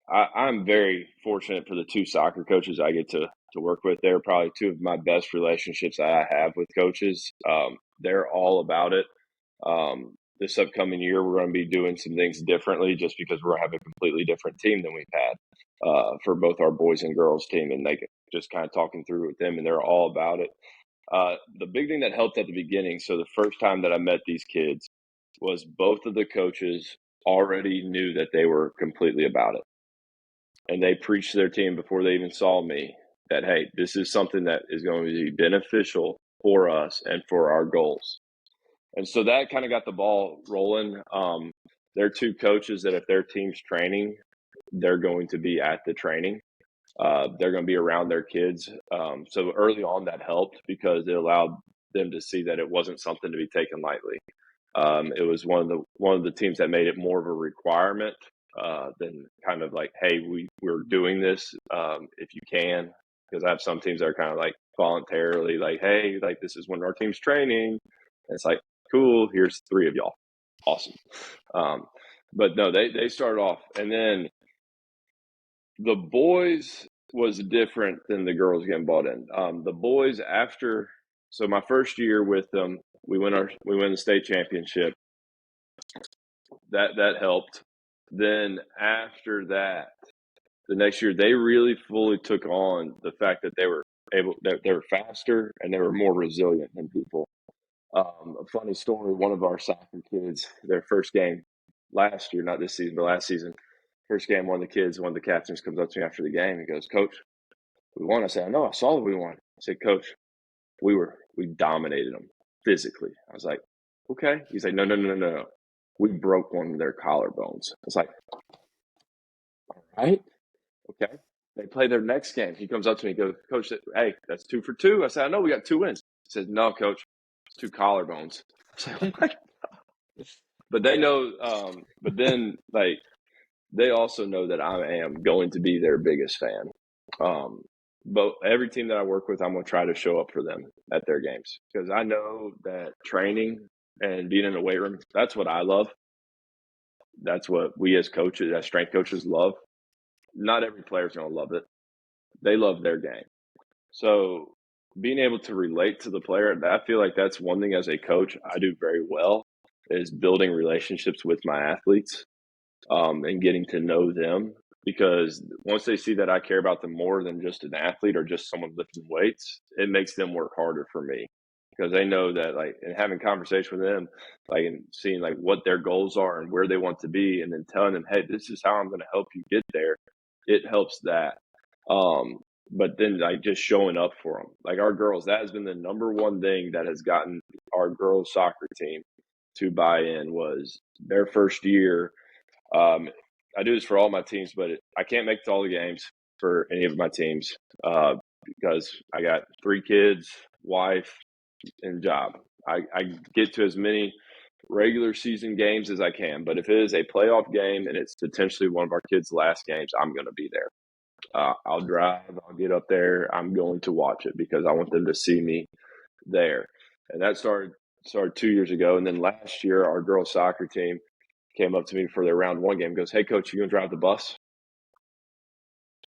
I'm very fortunate for the two soccer coaches I get to work with. They're probably two of my best relationships that I have with coaches. They're all about it. This upcoming year, we're going to be doing some things differently just because we're going to have a completely different team than we've had for both our boys and girls team. And they just kind of talking through with them, and they're all about it. The big thing that helped at the beginning, so the first time that I met these kids, was both of the coaches already knew that they were completely about it. And they preached to their team before they even saw me that, hey, this is something that is going to be beneficial for us and for our goals. And so that kind of got the ball rolling. They're two coaches that if their team's training, they're going to be at the training. They're going to be around their kids. So early on that helped because it allowed them to see that it wasn't something to be taken lightly. It was one of the teams that made it more of a requirement than kind of like, hey, we're doing this if you can. Because I have some teams that are kind of like voluntarily like, hey, like this is when our team's training. And it's like, cool, here's 3 of y'all. Awesome. But no, they started off. And then the boys was different than the girls getting bought in. The boys so my first year with them, we win the state championship. that helped. Then after that, the next year, they really fully took on the fact that they were faster and they were more resilient than people. A funny story: one of our soccer kids, their first game last year, not this season, but last season, first game, one of the captains comes up to me after the game and goes, "Coach, we won." I said, "I know, I saw that we won." I said, "Coach, we dominated them physically." I was like, "Okay." He's like, No. We broke one of their collarbones." I was like, "All right, okay." They play their next game. He comes up to me and goes, "Coach, hey, that's 2 for 2. I said, "I know, we got 2 wins." He says, "No, Coach, it's 2 collarbones." I said, "Oh my God." But they know, but then they also know that I am going to be their biggest fan. But every team that I work with, I'm going to try to show up for them at their games because I know that training and being in the weight room, that's what I love. That's what we as coaches, as strength coaches, love. Not every player's going to love it. They love their game. So being able to relate to the player, I feel like that's one thing as a coach I do very well is building relationships with my athletes and getting to know them. Because once they see that I care about them more than just an athlete or just someone lifting weights, it makes them work harder for me because they know that and having conversation with them, and seeing what their goals are and where they want to be, and then telling them, "Hey, this is how I'm going to help you get there." It helps that. But then just showing up for them, our girls, that has been the number one thing that has gotten our girls soccer team to buy in was their first year. I do this for all my teams, but I can't make it to all the games for any of my teams because I got 3 kids, wife, and job. I get to as many regular season games as I can, but if it is a playoff game and it's potentially one of our kids' last games, I'm going to be there. I'll drive, I'll get up there. I'm going to watch it because I want them to see me there. And that started 2 years ago. And then last year, our girls soccer team came up to me for their round 1 game and goes, "Hey, Coach, you going to drive the bus?"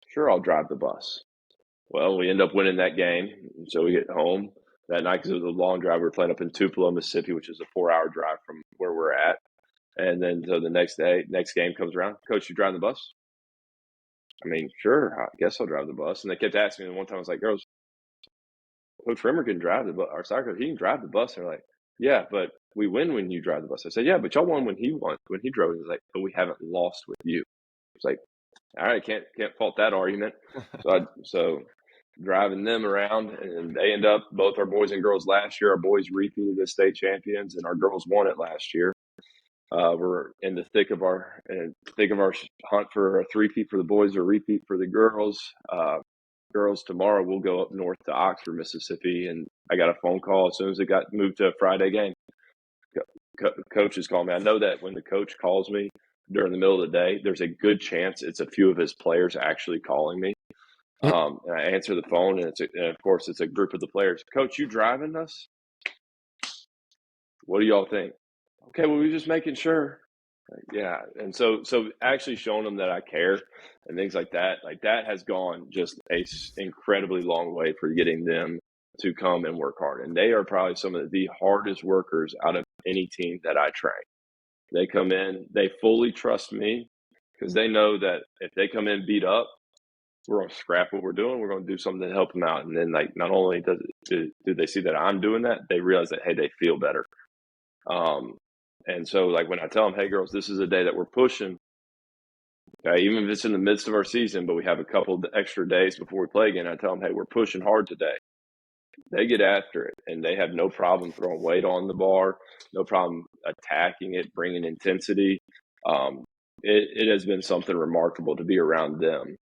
"Sure, I'll drive the bus." Well, we end up winning that game. And so we get home that night because it was a long drive. We were playing up in Tupelo, Mississippi, which is a 4-hour drive from where we're at. And then so the next game comes around. "Coach, you drive the bus?" I mean, sure, I guess I'll drive the bus. And they kept asking me. And one time I was like, "Girls, Coach Rimmer can drive the bus. Our soccer coach, he can drive the bus." And they're like, "Yeah, but we win when you drive the bus." I said, "Yeah, but y'all won when he drove." He's like, "But we haven't lost with you." It's like, all right, can't fault that argument. So driving them around, and they end up, both our boys and girls last year, our boys repeated as state champions and our girls won it last year. We're in the thick of our hunt for a three-peat for the boys or repeat for the girls. Girls tomorrow will go up north to Oxford, Mississippi, and I got a phone call as soon as it got moved to a Friday game. Coaches call me. I know that when the coach calls me during the middle of the day, there's a good chance it's a few of his players actually calling me. And I answer the phone, and of course it's a group of the players. "Coach, you driving us? What do y'all think?" "Okay, well, we're just making sure." Yeah. And so actually showing them that I care and things like that has gone just a incredibly long way for getting them to come and work hard. And they are probably some of the hardest workers out of any team that I train. They come in, they fully trust me because they know that if they come in beat up, we're going to scrap what we're doing. We're going to do something to help them out. And then not only do they see that I'm doing that, they realize that, hey, they feel better. And so when I tell them, "Hey, girls, this is a day that we're pushing, okay, even if it's in the midst of our season, but we have a couple of extra days before we play again," I tell them, "Hey, we're pushing hard today." They get after it, and they have no problem throwing weight on the bar, no problem attacking it, bringing intensity. It has been something remarkable to be around them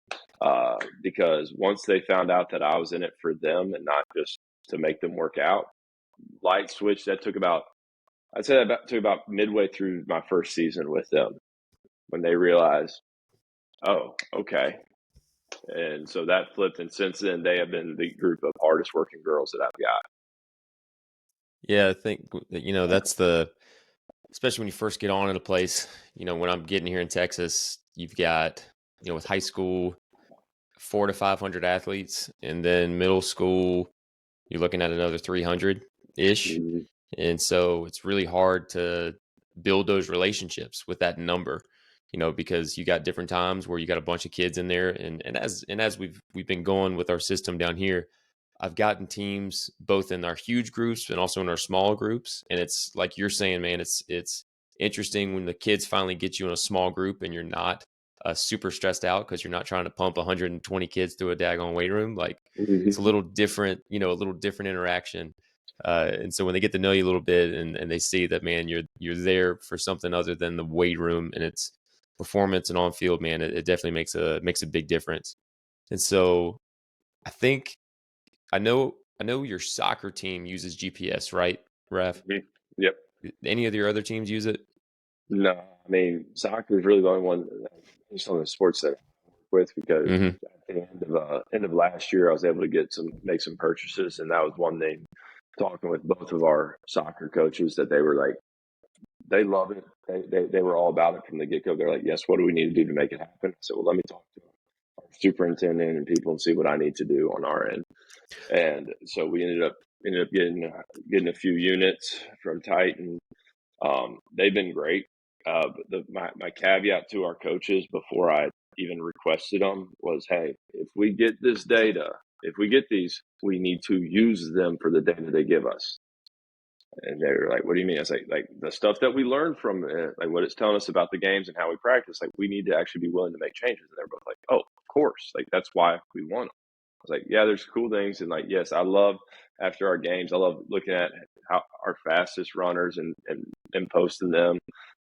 because once they found out that I was in it for them and not just to make them work out, light switch, that took about midway through my first season with them when they realized, oh, okay. And so that flipped. And since then, they have been the group of hardest working girls that I've got. Yeah, I think, that's especially when you first get on at a place, when I'm getting here in Texas, you've got, with high school, 400 to 500 athletes, and then middle school, you're looking at another 300-ish. Mm-hmm. And so it's really hard to build those relationships with that number, because you got different times where you got a bunch of kids in there. And as we've been going with our system down here, I've gotten teams both in our huge groups and also in our small groups. And it's like you're saying, man, it's interesting when the kids finally get you in a small group and you're not super stressed out because you're not trying to pump 120 kids through a daggone weight room. Like it's a little different, a little different interaction. And so when they get to know you a little bit and they see that, man, you're there for something other than the weight room and it's performance and on field, man, it definitely makes a big difference. And so I know your soccer team uses GPS, right, Raf? Yep. Any of your other teams use it? No, I mean, soccer is really the only one just on the sports that I work with, because at the end of last year, I was able to make some purchases, and that was one thing. Talking with both of our soccer coaches, that they were like, they love it. They were all about it from the get go. They're like, yes, what do we need to do to make it happen? So, well, let me talk to our superintendent and people and see what I need to do on our end. And so we ended up getting a few units from Titan. They've been great. But my caveat to our coaches before I even requested them was, hey, if we get this data, if we get these, we need to use them for the data they give us. And they were like, what do you mean? I was like the stuff that we learned from it, like what it's telling us about the games and how we practice, like we need to actually be willing to make changes. And they're both like, oh, of course. Like that's why we want them. I was like, yeah, there's cool things. And like, yes, I love after our games, I love looking at how our fastest runners and posting them.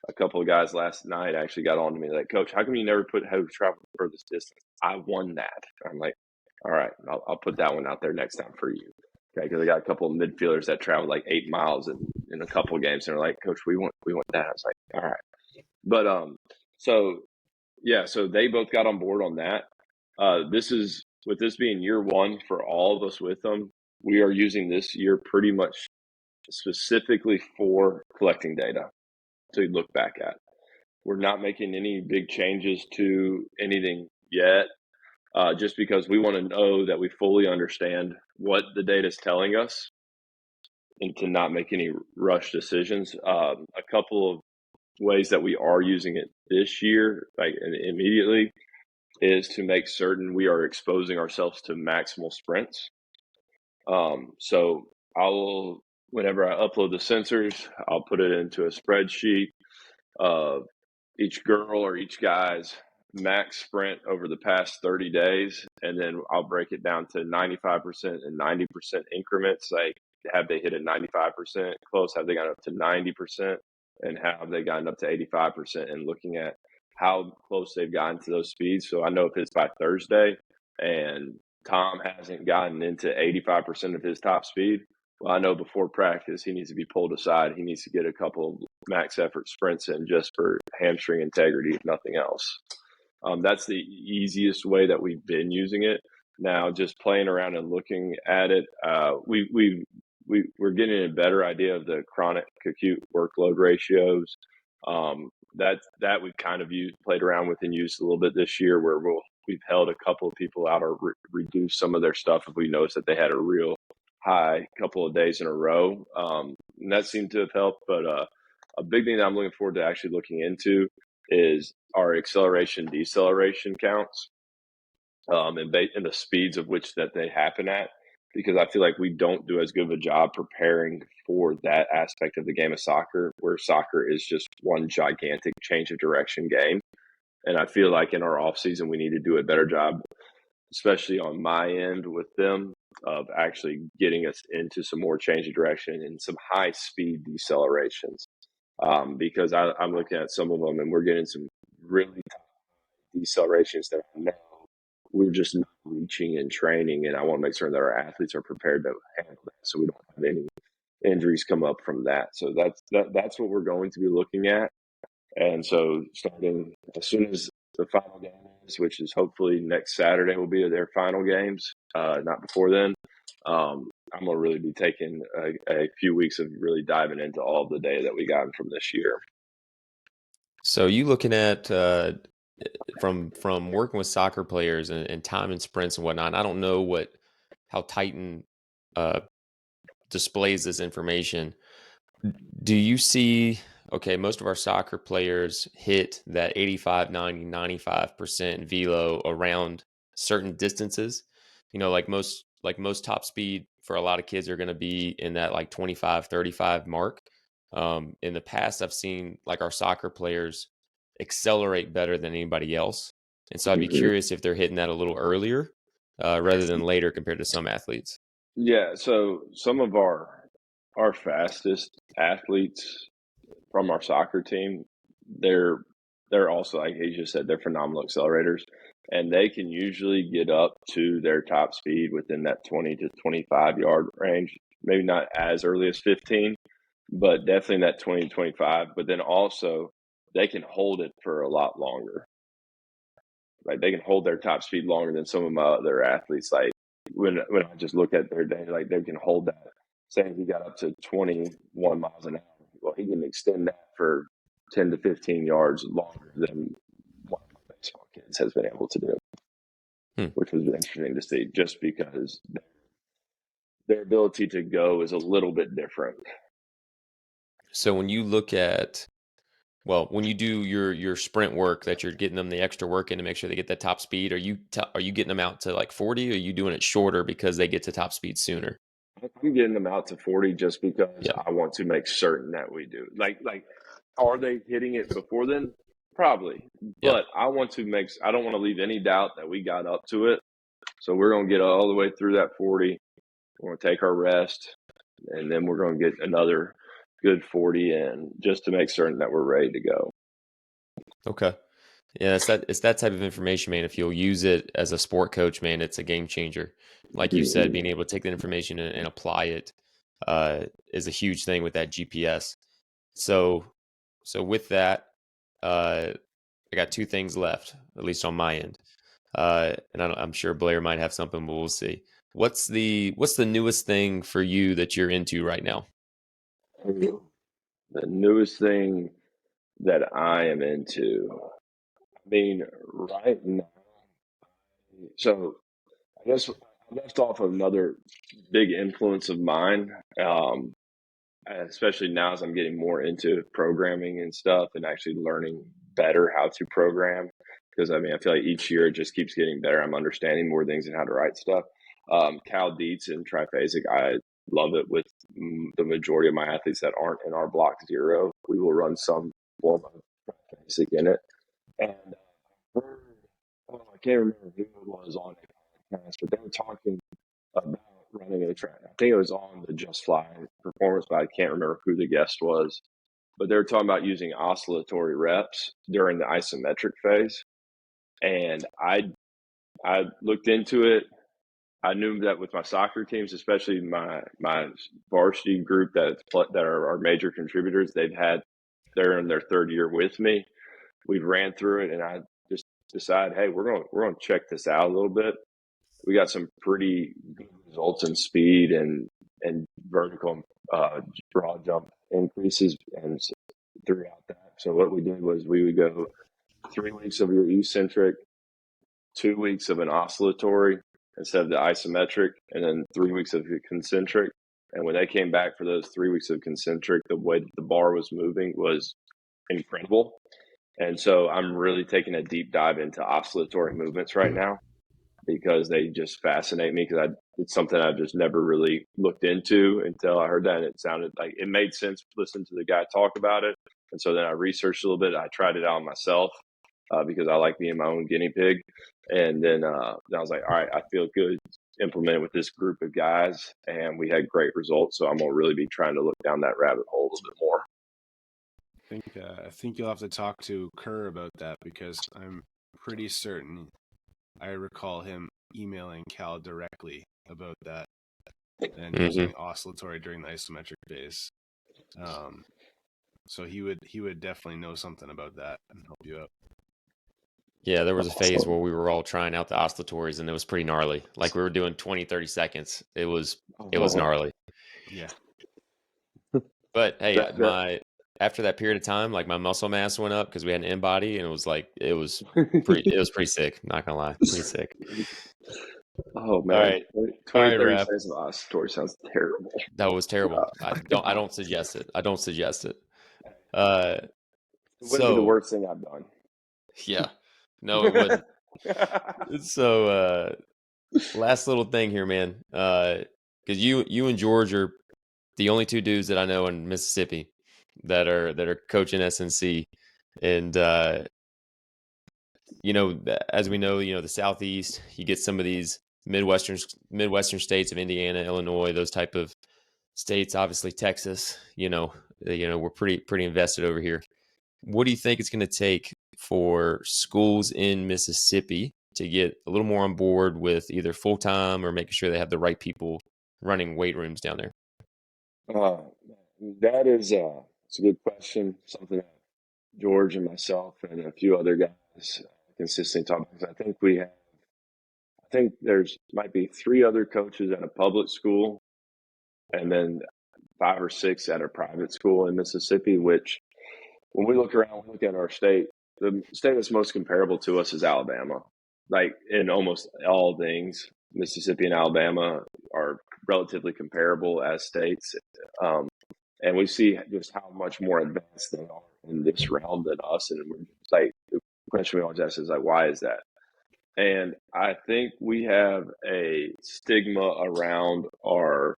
A couple of guys last night actually got on to me like, Coach, how come you never put who traveled the furthest distance? I won that. I'm like, all right, I'll put that one out there next time for you. Okay, because I got a couple of midfielders that traveled like 8 miles in a couple of games, and they're like, Coach, we want that. I was like, all right. But so they both got on board on that. With this being year one for all of us with them, we are using this year pretty much specifically for collecting data to look back at. We're not making any big changes to anything yet, just because we want to know that we fully understand what the data is telling us and to not make any rush decisions. A couple of ways that we are using it this year, like immediately, is to make certain we are exposing ourselves to maximal sprints. So whenever I upload the sensors, I'll put it into a spreadsheet of each girl or each guy's max sprint over the past 30 days. And then I'll break it down to 95% and 90% increments. Like, have they hit a 95% close? Have they gotten up to 90%? And have they gotten up to 85%? And looking at how close they've gotten to those speeds. So I know if it's by Thursday and Tom hasn't gotten into 85% of his top speed, well, I know before practice he needs to be pulled aside. He needs to get a couple of max effort sprints in just for hamstring integrity, if nothing else. That's the easiest way that we've been using it. Now, just playing around and looking at it, we're getting a better idea of the chronic acute workload ratios. That we've kind of played around with and used a little bit this year, where we've held a couple of people out or reduced some of their stuff if we noticed that they had a real high couple of days in a row. And that seemed to have helped. But a big thing that I'm looking forward to actually looking into is our acceleration deceleration counts, and the speeds of which that they happen at, because I feel like we don't do as good of a job preparing for that aspect of the game of soccer, where soccer is just one gigantic change of direction game. And I feel like in our off season, we need to do a better job, especially on my end with them, of actually getting us into some more change of direction and some high speed decelerations. Because I'm looking at some of them and we're getting some really decelerations that I know we're just not reaching in training. And I want to make sure that our athletes are prepared to handle that, so we don't have any injuries come up from that. So that's what we're going to be looking at. And so starting as soon as the final game is, which is hopefully next Saturday will be their final games, not before then. I'm going to really be taking a few weeks of really diving into all of the data that we got from this year. So you looking at from working with soccer players and time and sprints and whatnot, I don't know how Titan displays this information. Do you see, okay, most of our soccer players hit that 85, 90, 95% velo around certain distances. Like most top speed for a lot of kids are going to be in that like 25, 35 mark. In the past, I've seen like our soccer players accelerate better than anybody else. And so I'd be curious if they're hitting that a little earlier rather than later compared to some athletes. Yeah, so some of our fastest athletes from our soccer team, they're also, like he just said, they're phenomenal accelerators, and they can usually get up to their top speed within that 20 to 25 yard range. Maybe not as early as 15, but definitely in that 20 to 25. But then also they can hold it for a lot longer. Like they can hold their top speed longer than some of my other athletes. Like when I just look at their day, like they can hold that. Say he got up to 21 miles an hour. Well, he can extend that for 10 to 15 yards longer than one of my baseball kids has been able to do, which was interesting to see just because their ability to go is a little bit different. So when you look at, when you do your sprint work that you're getting them the extra work in to make sure they get that top speed, are you getting them out to like 40 or are you doing it shorter because they get to top speed sooner? I'm getting them out to 40 just because I want to make certain that we do. Like, are they hitting it before then? Probably. But I don't want to leave any doubt that we got up to it. So we're going to get all the way through that 40. We're going to take our rest, and then we're going to get another good 40 in just to make certain that we're ready to go. Okay. Yeah, it's that type of information, man. If you'll use it as a sport coach, man, it's a game changer. Like you said, being able to take that information and apply it is a huge thing with that GPS. So with that, I got two things left, at least on my end. And I'm sure Blair might have something, but we'll see. What's the newest thing for you that you're into right now? The newest thing that I am into, I mean, right now, so I guess I left off another big influence of mine, especially now as I'm getting more into programming and stuff and actually learning better how to program. Because I feel like each year it just keeps getting better. I'm understanding more things and how to write stuff. Cal Dietz and Triphasic, I love it with the majority of my athletes that aren't in our block zero. We will run some form of Triphasic in it. And I can't remember who it was on a podcast, but they were talking about running a track. I think it was on the Just Fly performance, but I can't remember who the guest was. But they were talking about using oscillatory reps during the isometric phase. And I looked into it. I knew that with my soccer teams, especially my varsity group that are our major contributors, they're in their third year with me. We've ran through it, and I just decided, hey, we're going to check this out a little bit. We got some pretty good results in speed and vertical broad jump increases and throughout that. So what we did was we would go 3 weeks of your eccentric, 2 weeks of an oscillatory instead of the isometric, and then 3 weeks of concentric. And when they came back for those 3 weeks of concentric, the way that the bar was moving was incredible. And so I'm really taking a deep dive into oscillatory movements right now because they just fascinate me because it's something I've just never really looked into until I heard that. And it sounded like it made sense listening to the guy talk about it. And so then I researched a little bit. I tried it out myself because I like being my own guinea pig. And then I was like, all right, I feel good implementing with this group of guys. And we had great results. So I'm going to really be trying to look down that rabbit hole a little bit more. I think you'll have to talk to Kerr about that because I'm pretty certain I recall him emailing Cal directly about that and using oscillatory during the isometric phase. So he would definitely know something about that and help you out. Yeah, there was a phase where we were all trying out the oscillatories and it was pretty gnarly. Like we were doing 20, 30 seconds. It was gnarly. Yeah. But hey, after that period of time, like my muscle mass went up because we had an in-body and it was pretty sick. Not gonna lie, pretty sick. Oh man! All right, 30 seconds of oscillatory sounds terrible. That was terrible. I don't suggest it. It wouldn't be the So worst thing I've done. yeah, no, it wouldn't. So last little thing here, man, because you and George are the only two dudes that I know in Mississippi that are coaching SNC, and as we know, the Southeast, you get some of these Midwestern states of Indiana, Illinois, those type of states. Obviously, Texas. We're pretty invested over here. What do you think it's going to take for schools in Mississippi to get a little more on board with either full time or making sure they have the right people running weight rooms down there? That is it's a good question. Something that George and myself and a few other guys consistently talk about. I think there's might be 3 other coaches at a public school, and then 5 or 6 at a private school in Mississippi. Which, when we look around, we look at our state. The state that's most comparable to us is Alabama. Like, in almost all things, Mississippi and Alabama are relatively comparable as states. And we see just how much more advanced they are in this realm than us. And we're just like, the question we always ask is like, why is that? And I think we have a stigma around our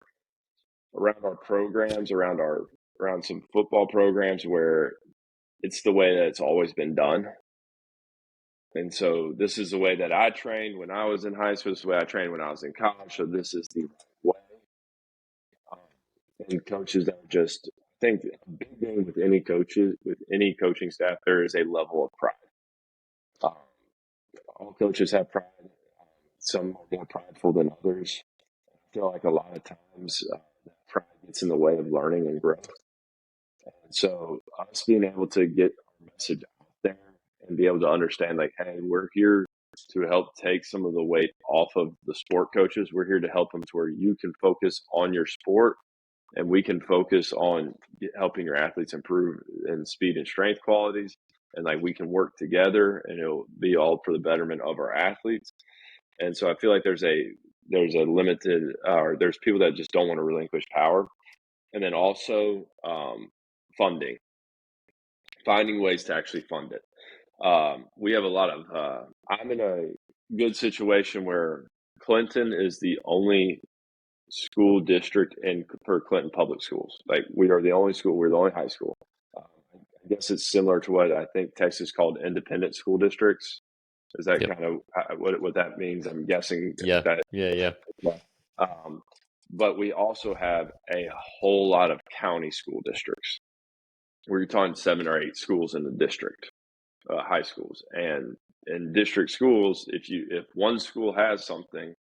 programs, around some football programs where it's the way that it's always been done. And so this is the way that I trained when I was in high school. This is the way I trained when I was in college. So this is the way. And coaches that are just, I think a big thing with any coaching staff, there is a level of pride. All coaches have pride. Some are more prideful than others. I feel like a lot of times that pride gets in the way of learning and growth. And so us being able to get our message out there and be able to understand, like, hey, we're here to help take some of the weight off of the sport coaches. We're here to help them to where you can focus on your sport, and we can focus on helping your athletes improve in speed and strength qualities. And like, we can work together, and it'll be all for the betterment of our athletes. And so I feel like there's a limited, or there's people that just don't want to relinquish power. And then also funding, finding ways to actually fund it. We have a lot of, I'm in a good situation where Clinton is the only school district for Clinton public schools. Like, we are the only school, we're the only high school. I guess it's similar to what I think Texas called independent school districts. Is that kind of what that means? I'm guessing. Yeah. Yeah. But we also have a whole lot of county school districts. We're talking 7 or 8 schools in the district, high schools. And in district schools, if one school has something,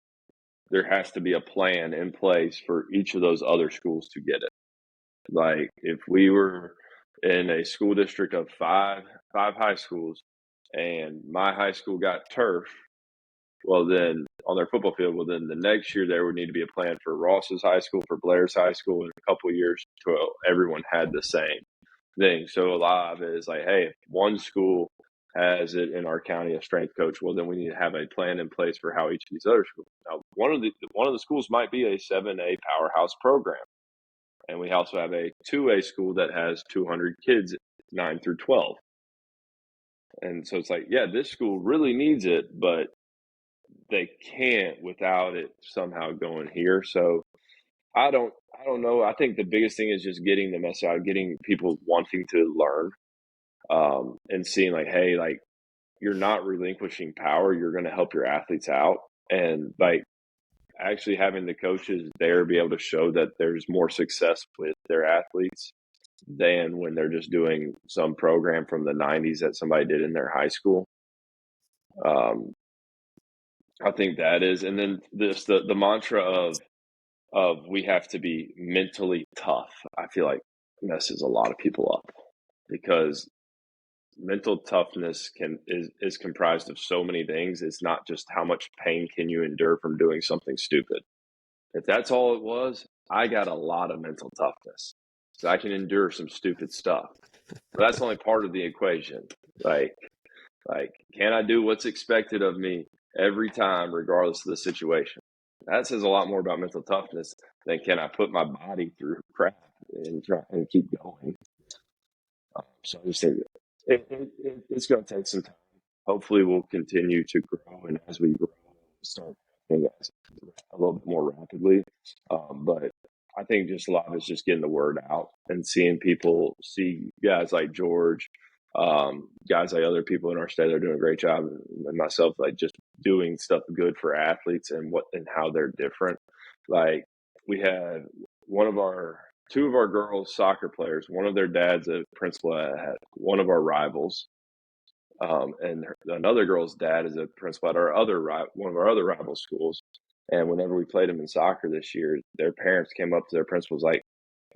there has to be a plan in place for each of those other schools to get it. Like, if we were in a school district of five high schools, and my high school got turf, well, then on their football field, well, then the next year there would need to be a plan for Ross's high school, for Blair's high school, in a couple of years to everyone had the same thing. So a lot of it is like, hey, if one school has it in our county, a strength coach, well, then we need to have a plan in place for how each of these other schools. Now, one of the schools might be a 7A powerhouse program, and we also have a 2A school that has 200 kids, 9 through 12. And so it's like, yeah, this school really needs it, but they can't without it somehow going here. So I don't know. I think the biggest thing is just getting the message out, getting people wanting to learn, and seeing like, hey, like, you're not relinquishing power. You're going to help your athletes out. And like, actually having the coaches there be able to show that there's more success with their athletes than when they're just doing some program from the 90s that somebody did in their high school. I think that is, and then the mantra of we have to be mentally tough, I feel like messes a lot of people up, because mental toughness is comprised of so many things. It's not just how much pain can you endure from doing something stupid. If that's all it was, I got a lot of mental toughness, so I can endure some stupid stuff. But that's only part of the equation. Like, can I do what's expected of me every time, regardless of the situation? That says a lot more about mental toughness than can I put my body through crap and try and keep going. So I just think it's going to take some time. Hopefully, we'll continue to grow, and as we grow, start happening a little bit more rapidly. But I think just a lot of it's just getting the word out and seeing people see guys like George, guys like other people in our state are doing a great job, and myself, like just doing stuff good for athletes and how they're different. Like we had two of our girls soccer players. One of their dad's a principal at one of our rivals, and another girl's dad is a principal at one of our other rival schools. And whenever we played them in soccer this year, their parents came up to their principals like,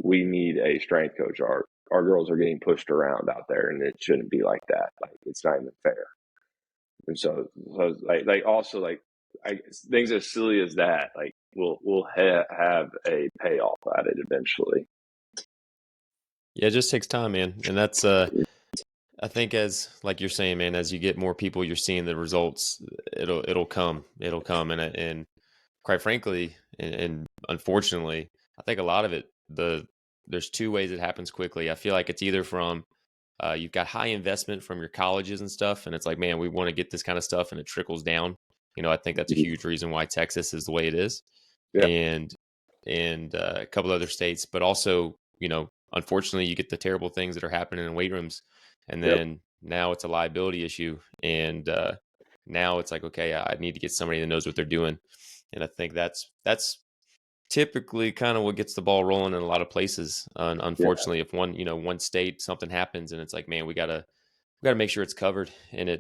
"We need a strength coach. Our girls are getting pushed around out there, and it shouldn't be like that. Like it's not even fair." And so like also like things as silly as that, like we'll have a payoff at it eventually. Yeah, it just takes time, man. And that's I think, as like you're saying, man, as you get more people, you're seeing the results. It'll come. And quite frankly, and unfortunately, I think a lot of it, there's two ways it happens quickly. I feel like it's either from you've got high investment from your colleges and stuff, and it's like, man, we want to get this kind of stuff, and it trickles down. I think that's a huge reason why Texas is the way it is, Yeah. and a couple other states, but also, unfortunately, you get the terrible things that are happening in weight rooms, and then now it's a liability issue, and now it's like, okay, I need to get somebody that knows what they're doing, and I think that's typically kind of what gets the ball rolling in a lot of places. Unfortunately, if one state something happens, and it's like, man, we gotta make sure it's covered, and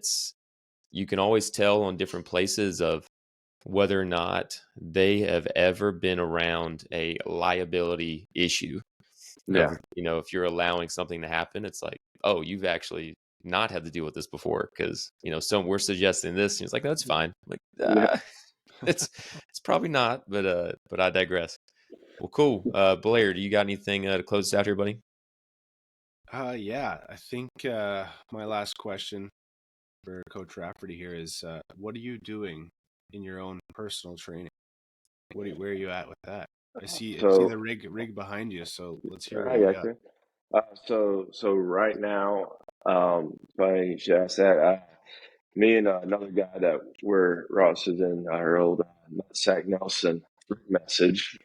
you can always tell on different places of whether or not they have ever been around a liability issue. Yeah. If you're allowing something to happen, it's like, oh, you've actually not had to deal with this before, because so we're suggesting this, and it's like, that's fine. Like, it's probably not, but I digress. Well, cool. Blair, do you got anything to close out here, buddy? Yeah, I think my last question for Coach Rafferty here is, what are you doing in your own personal training? Where are you at with that? I see the rig behind you, so let's hear what you got. So right now, funny you should ask that. Me and another guy that we're Ross is in our old Sack Nelson message,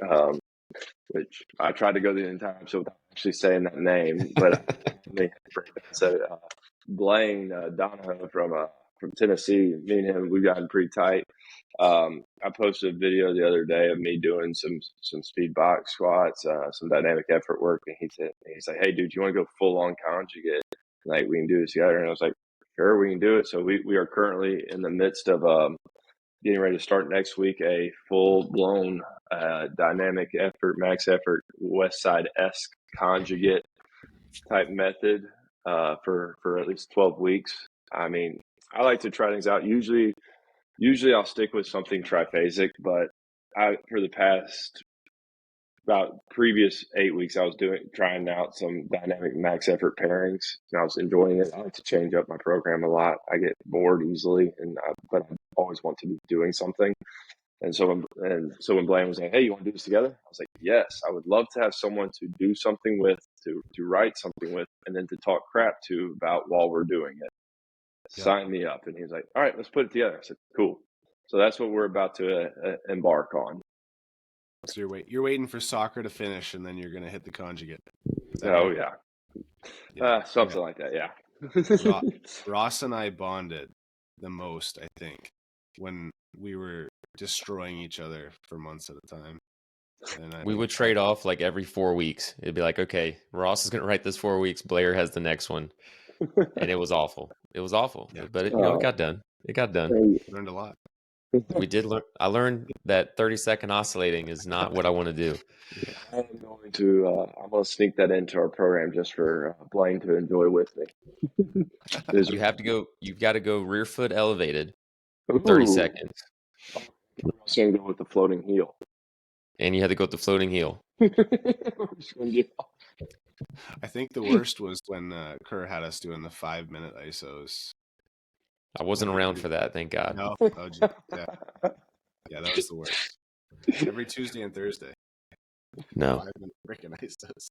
which I tried to go the entire episode without actually saying that name, but so Blaine Donahoe from Tennessee, me and him, we've gotten pretty tight. I posted a video the other day of me doing some speed box squats, some dynamic effort work, and he's like, "Hey, dude, you want to go full on conjugate? Like we can do this together." And I was like, "Sure, we can do it." So we are currently in the midst of getting ready to start next week a full blown dynamic effort, max effort, West Side-esque conjugate type method for at least 12 weeks. I mean, I like to try things out. Usually I'll stick with something triphasic, but for the past about previous 8 weeks, I was trying out some dynamic max effort pairings, and I was enjoying it. I like to change up my program a lot. I get bored easily, but I always want to be doing something. And so when Blaine was like, "Hey, you want to do this together?" I was like, "Yes, I would love to have someone to do something with, to write something with, and then to talk crap to about while we're doing it. Sign me up." And he was like, "All right, let's put it together." I said, "Cool." So that's what we're about to embark on. So you're waiting for soccer to finish, and then you're going to hit the conjugate. Oh yeah. Something like that. Yeah. Ross and I bonded the most, I think, when we were destroying each other for months at a time. And we would trade off like every 4 weeks. It'd be like, okay, Ross is going to write this 4 weeks. Blair has the next one. And it was awful. Yeah. But it got done. It got done. Learned a lot. We did learn. I learned that 30-second oscillating is not what I want to do. I'm going to sneak that into our program just for Blaine to enjoy with me. You've got to go rear foot elevated, 30 seconds. We're also going to go with the floating heel. And you had to go with the floating heel. I think the worst was when Kerr had us doing the 5-minute ISOs. I wasn't around for that, thank God. No. Oh, yeah, that was the worst. Every Tuesday and Thursday. No. 5-minute freaking ISOs.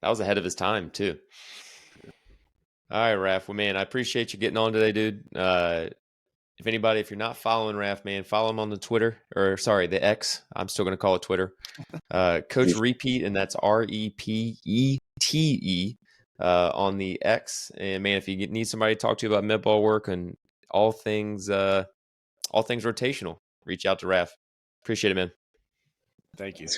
That was ahead of his time, too. All right, Raf. Well, man, I appreciate you getting on today, dude. If you're not following Raf, man, follow him on the the X. I'm still going to call it Twitter. Coach Repeat, and that's Repete on the X. And man, if you need somebody to talk to about medball work and all things rotational, reach out to Raf. Appreciate it, man. Thank you.